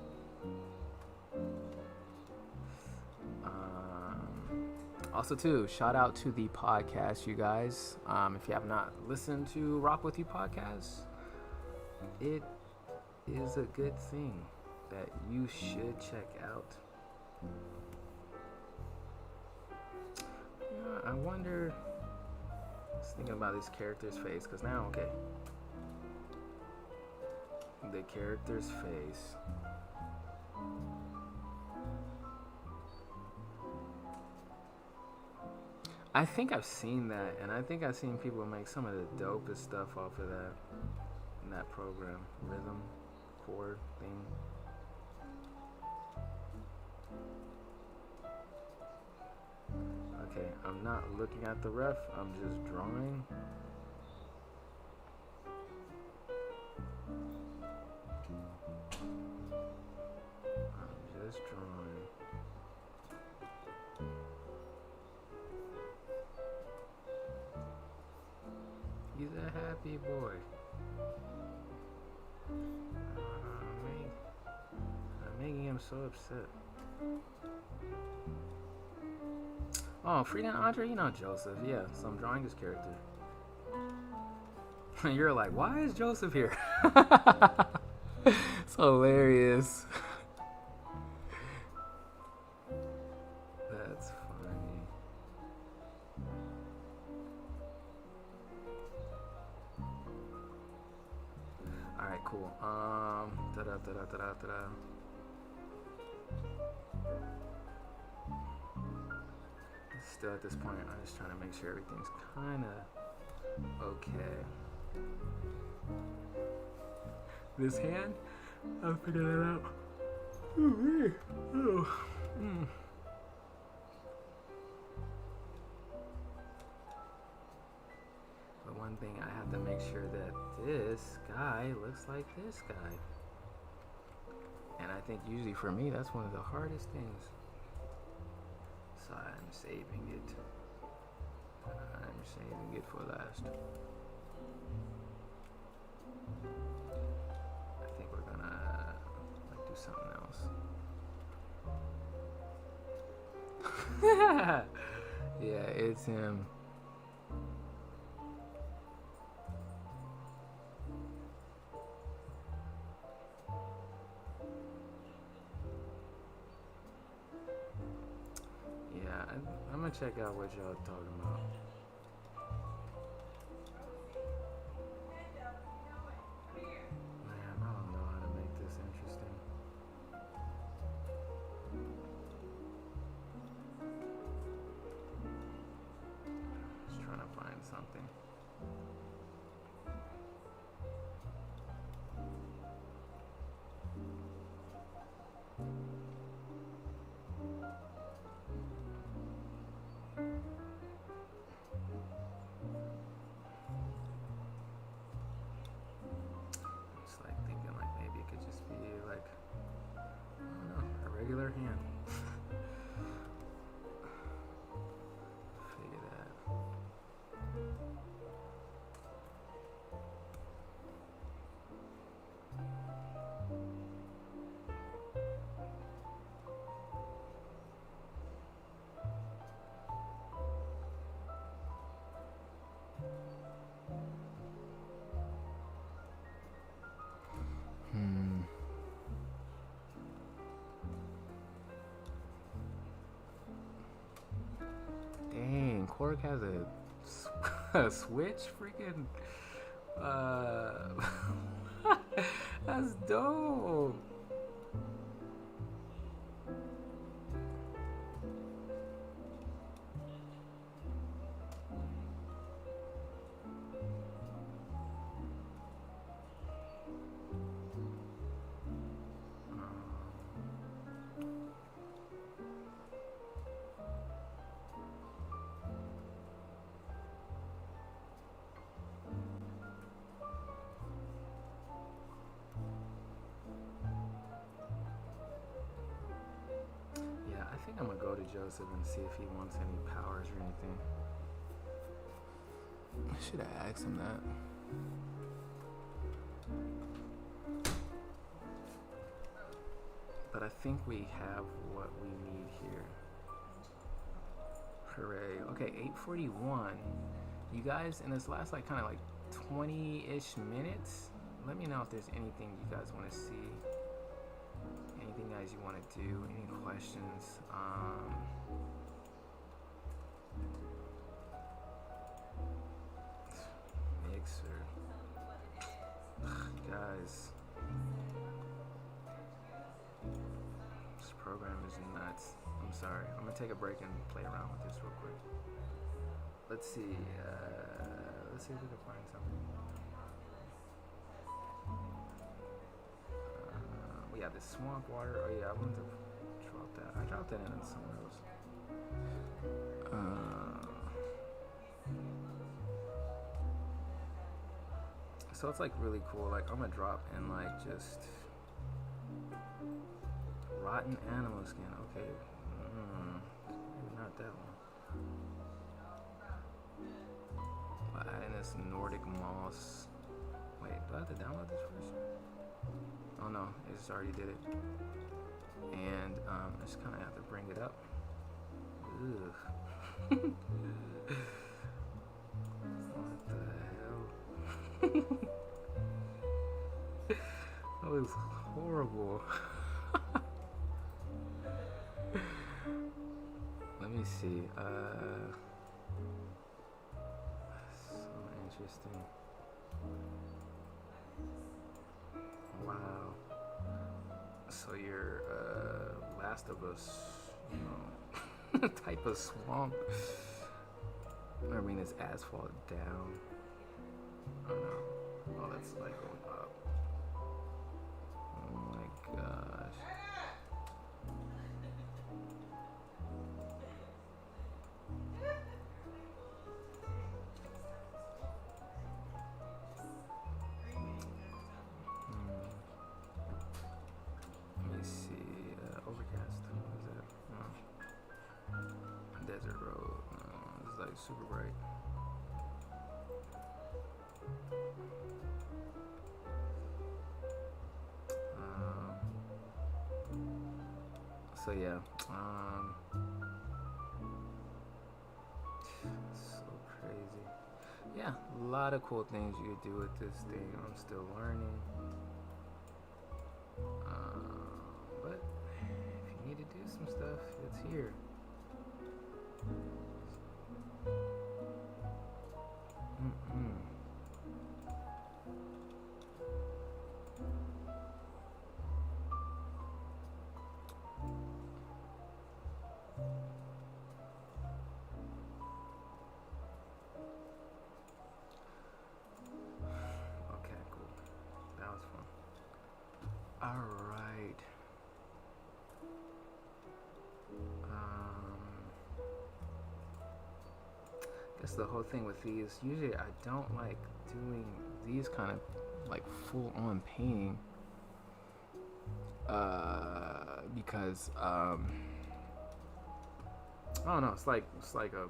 Also, too, shout out to the podcast, you guys. If you have not listened to Rock With You podcast, it is a good thing that you should check out. I wonder, I was thinking about this character's face, because now, okay, the character's face. I think I've seen that, and I think I've seen people make some of the dopest stuff off of that, in that program, rhythm, chord thing. Okay, I'm not looking at the ref, I'm just drawing. I'm just drawing. He's a happy boy. I'm making him so upset. Oh, Frida and Andre, you know Joseph. Yeah, so I'm drawing his character. You're like, why is Joseph here? It's hilarious. That's funny. Alright, cool. Still at this point, I'm just trying to make sure everything's kind of okay. This hand, I'll figure that out. But one thing, I have to make sure that this guy looks like this guy. And I think usually for me, that's one of the hardest things. So I'm saving it. I'm saving it for last. I think we're gonna like do something else. Yeah, it's him. I'm gonna check out what y'all talking about. Man, I don't know how to make this interesting. Just trying to find something. Regular hand. Figure that. Korg has a switch, freaking. That's dope. I think I'm gonna go to Joseph and see if he wants any powers or anything. I should have asked him that. But I think we have what we need here. Hooray. Okay, 8:41. You guys, in this last like kind of like 20-ish minutes, let me know if there's anything you guys want to see. Anything guys you want to do, any questions. Mixer. Guys. This program is nuts. I'm sorry. I'm gonna take a break and play around with this real quick. Let's see. Let's see if we can find something. We have this swamp water. Oh yeah, I wanted to drop that. I dropped that in somewhere else. So it's like really cool. Like I'm gonna drop in like just rotten animal skin. Okay, maybe not that one. Adding this Nordic moss. Wait, do I have to download this first? Oh no, it just already did it. And I just kind of have to bring it up. Ugh. What the hell? That was horrible. Let me see. So interesting. Wow. So you're Last of Us, you know, type of swamp. I mean, it's asphalt down. Oh no. Oh, that's like going up. Oh my gosh. Let me see. Overcast. What is that? No. Desert Road. No, it's like super bright. So yeah, so crazy. Yeah, a lot of cool things you could do with this thing. I'm still learning. But if you need to do some stuff, it's here. Alright. Guess the whole thing with these, usually I don't like doing these kind of like full on painting. Because I don't know, it's like a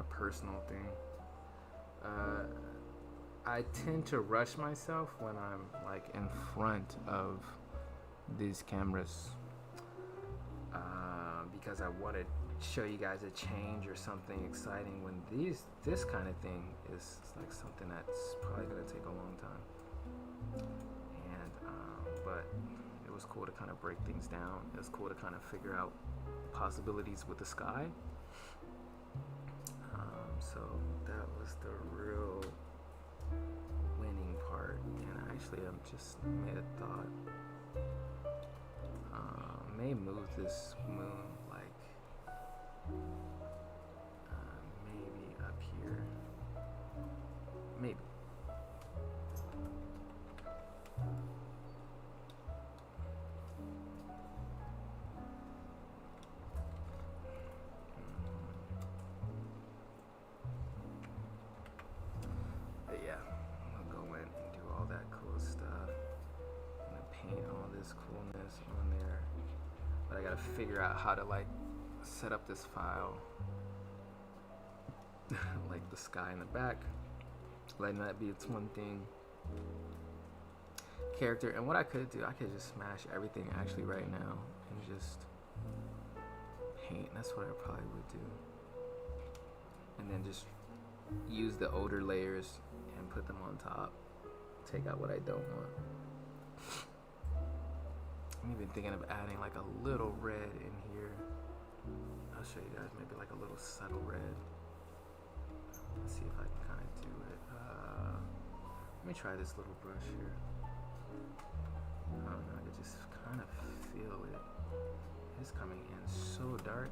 personal thing. I tend to rush myself when I'm like in front of these cameras, because I want to show you guys a change or something exciting, when this kind of thing is like something that's probably going to take a long time. And but it was cool to kind of break things down. It was cool to kind of figure out possibilities with the sky. So that was the real winning part. And actually I just made a thought. May move this moon like maybe up here. Maybe. But yeah, I'm gonna go in and do all that cool stuff. I'm gonna paint all this coolness on there. But I gotta figure out how to like set up this file. Like the sky in the back. Letting that be its one thing. Character. And what I could do, I could just smash everything actually right now and just paint. That's what I probably would do. and then just use the outer layers and put them on top. Take out what I don't want. I'm even thinking of adding like a little red in here. I'll show you guys maybe like a little subtle red. Let's see if I can kind of do it. Let me try this little brush here. I don't know, I can just kind of feel it. It's coming in so dark.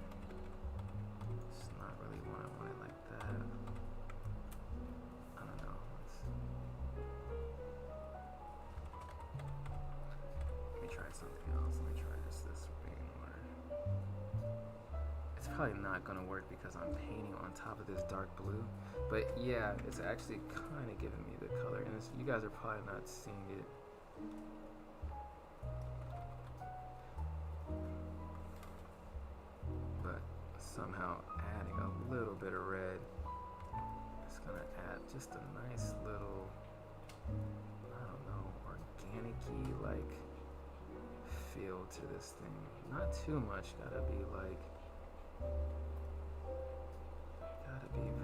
It's not really what I want it like that. I don't know. Let me try something else. Let me try this green one. It's probably not gonna work because I'm painting on top of this dark blue. But yeah, it's actually kind of giving me the color, and you guys are probably not seeing it. But somehow adding a little bit of red, it's gonna add just a nice little, I don't know, organic-y like feel to this thing. Not too much, gotta be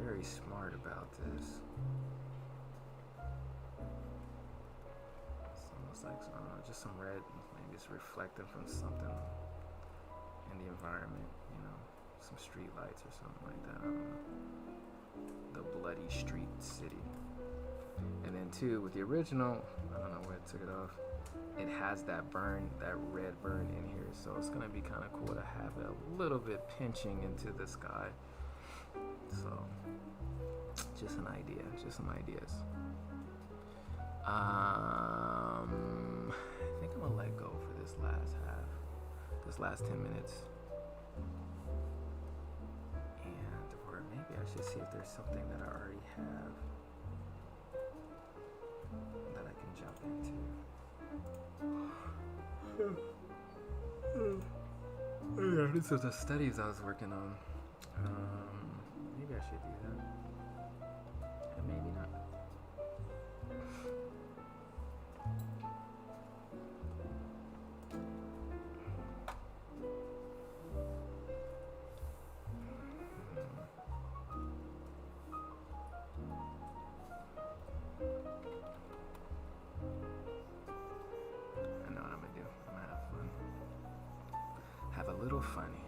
very smart about this. It's almost like, I don't know, just some red, maybe it's reflecting from something in the environment, you know, some street lights or something like that, I don't know. The bloody street city. And then too, with the original, I don't know where it took it off, it has that burn, that red burn in here, so it's gonna be kind of cool to have it a little bit pinching into the sky. So, just an idea, just some ideas. I think I'm gonna let go for this last half, this last 10 minutes. And, or maybe I should see if there's something that I already have that I can jump into. Yeah, this was the studies I was working on. Maybe I should do that. And maybe not. I know what I'm gonna do. I'm gonna have fun. Have a little fun here.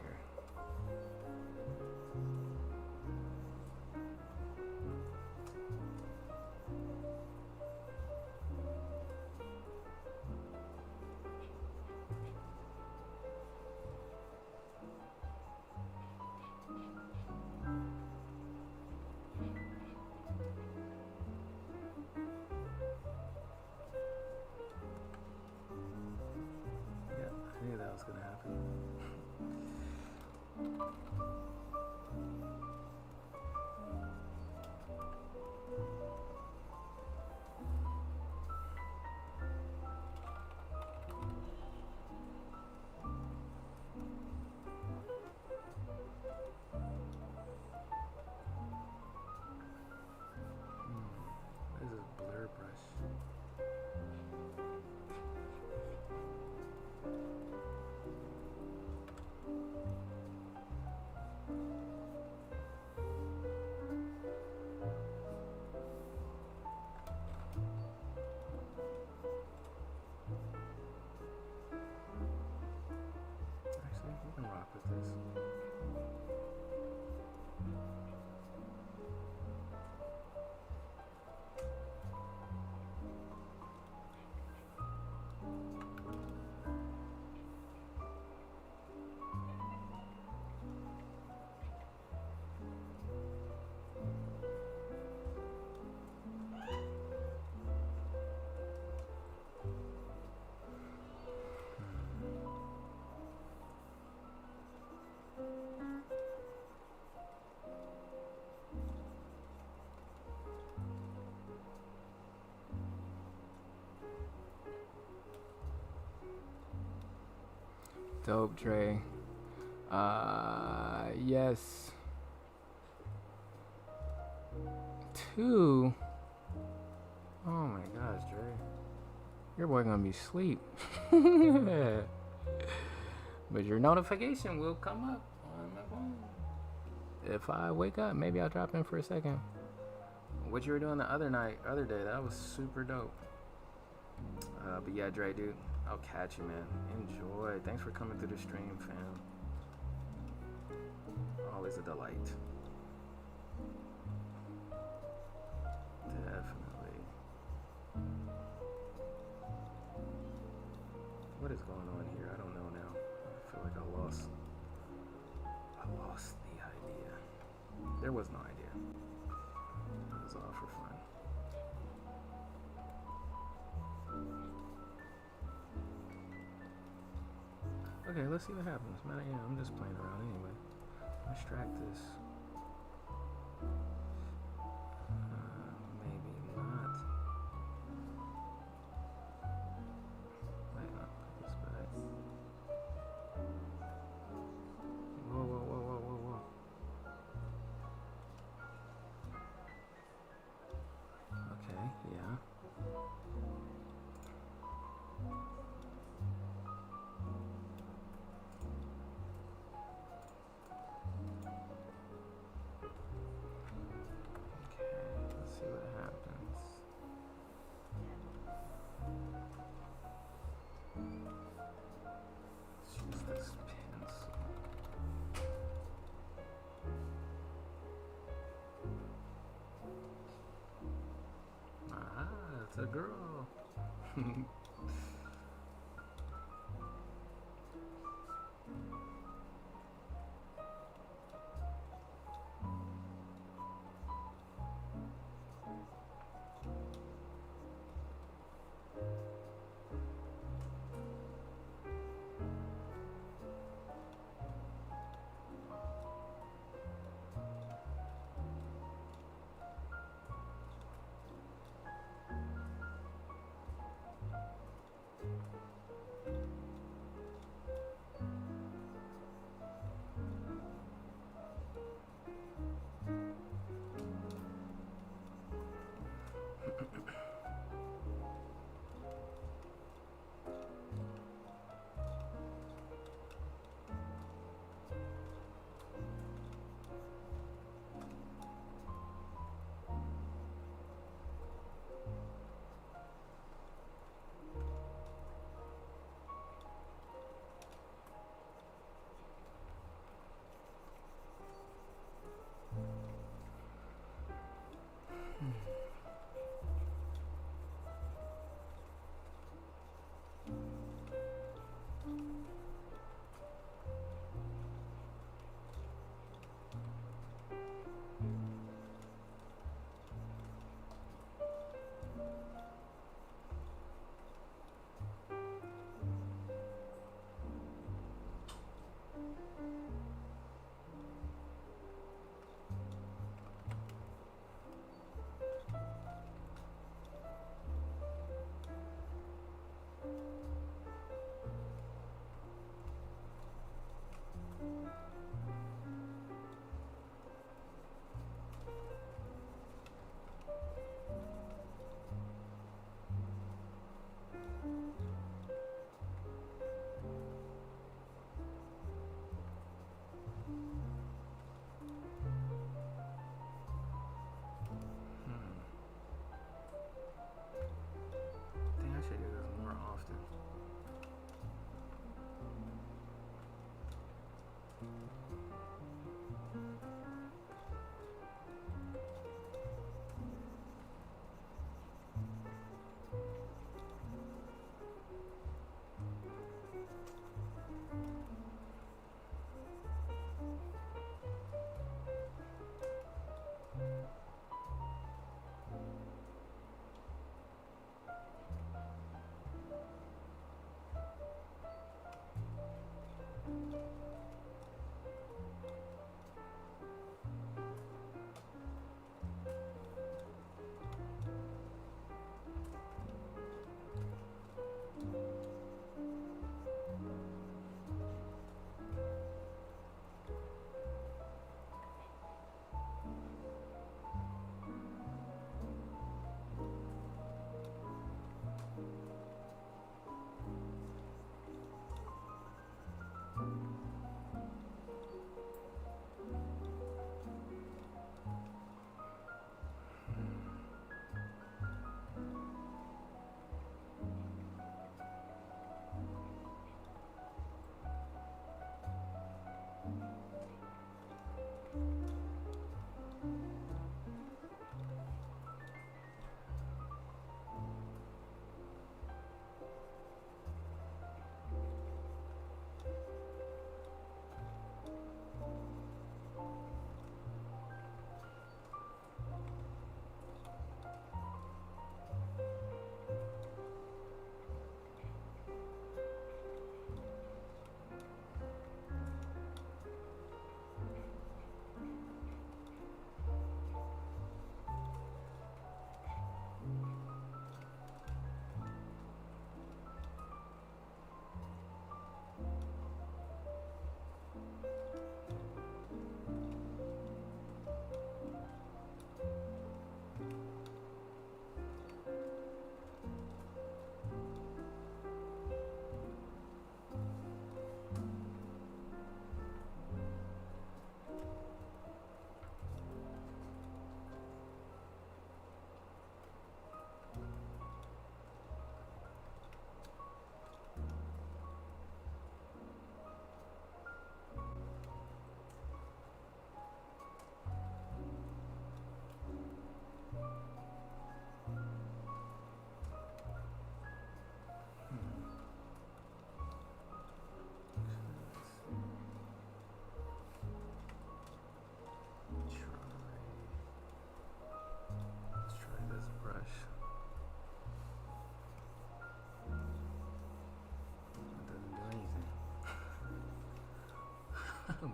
I knew that was gonna happen. This is blur brush. Actually, we can rock with this. Dope, Dre. Yes. 2. Oh my gosh, Dre. Your boy gonna be asleep. But your notification will come up on my phone. if I wake up, maybe I'll drop in for a second. What you were doing the other day, that was super dope. But yeah, Dre, dude, I'll catch you, man. Enjoy. Thanks for coming through the stream, fam. Always a delight. Definitely. What is going on here? I don't know now. I feel like I lost the idea. There was no idea. It was all for fun. Okay, let's see what happens. Man, yeah, I'm just playing around anyway. Extract this. Maybe not. Wait, I'll put this back. Whoa, whoa, whoa, whoa, whoa, whoa. Okay, yeah. Let's see what happens. Let's use this pencil. Ah, it's a girl.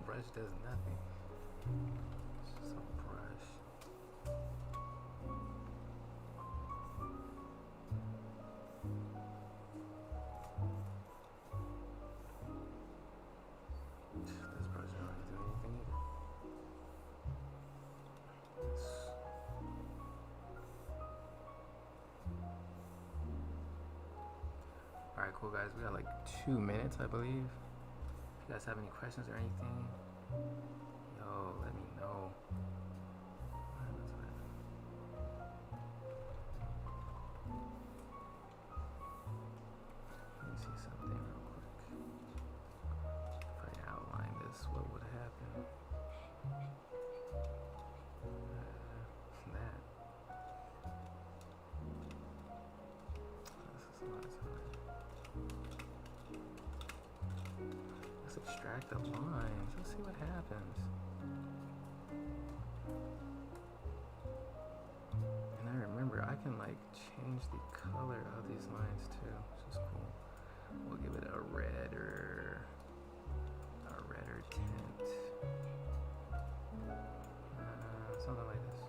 Brush does nothing. It's just a brush. This brush doesn't really do anything either. Alright, cool guys. We got like 2 minutes, I believe. If you guys have any questions or anything, yo, let me know. Let me see something real quick. If I outline this, what would happen? That. This is a lot of time. Let's extract the lines. Let's see what happens. And I remember I can like change the color of these lines too, which is cool. We'll give it a redder tint. Something like this.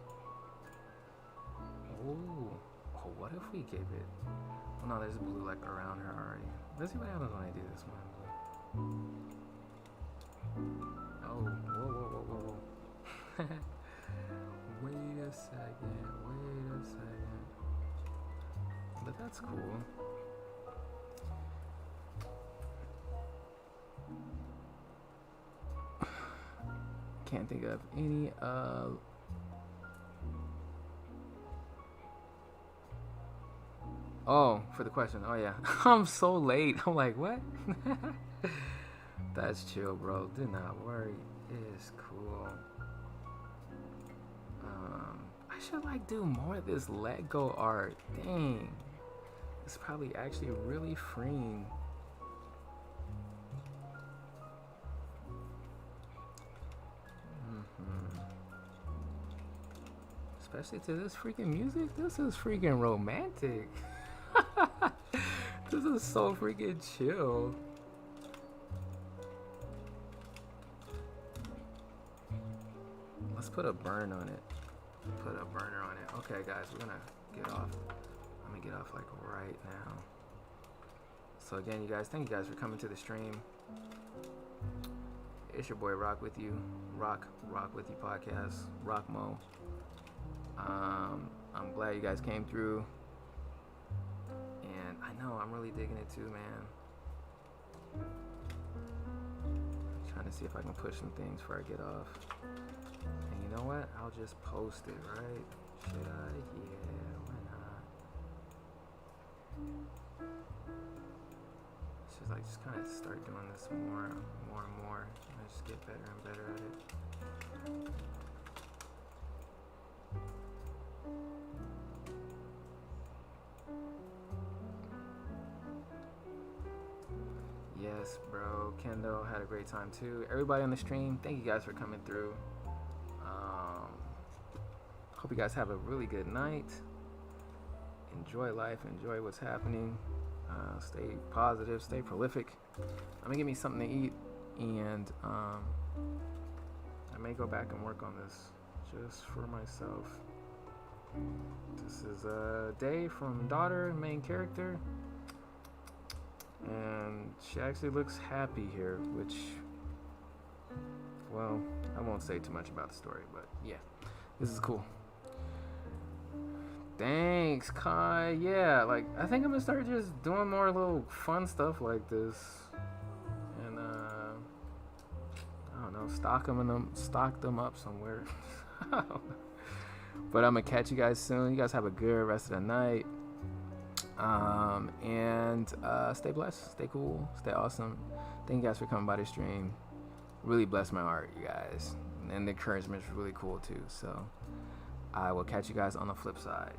Oh, what if we gave it? Oh no, there's blue like around her already. Let's see what happens when I do this one. Oh, whoa. Wait a second. But that's cool. Can't think of any Oh, for the question. Oh yeah. I'm so late. I'm like, what? That's chill, bro. Do not worry. It's cool. I should like do more of this Lego art. Dang. It's probably actually really freeing. Especially to this freaking music. This is freaking romantic. This is so freaking chill. Let's put a burn on it. Put a burner on it. Okay, guys, we're gonna get off. I'm gonna get off like right now. So again, you guys, thank you guys for coming to the stream. It's your boy Rock with you, Rock with you podcast, Rok-Mo. I'm glad you guys came through, and I know I'm really digging it too, man. Trying to see if I can push some things before I get off. And you know what? I'll just post it, right? Should I? Yeah, why not? Just kind of start doing this more and more. And just get better and better at it. Yes, bro. Kendall had a great time too. Everybody on the stream, thank you guys for coming through. Hope you guys have a really good night. Enjoy life. Enjoy what's happening. Stay positive. Stay prolific. I'm gonna give me something to eat, and I may go back and work on this just for myself. This is a day from daughter, main character, and she actually looks happy here, which, well, I won't say too much about the story, but yeah, this is cool. Thanks, Kai. Yeah, like, I think I'm gonna start just doing more little fun stuff like this, and I don't know, stock them up somewhere. But I'm gonna catch you guys soon. You guys have a good rest of the night, and stay blessed, stay cool, stay awesome. Thank you guys for coming by the stream. Really blessed my heart, you guys, and the encouragement is really cool too. So I will catch you guys on the flip side.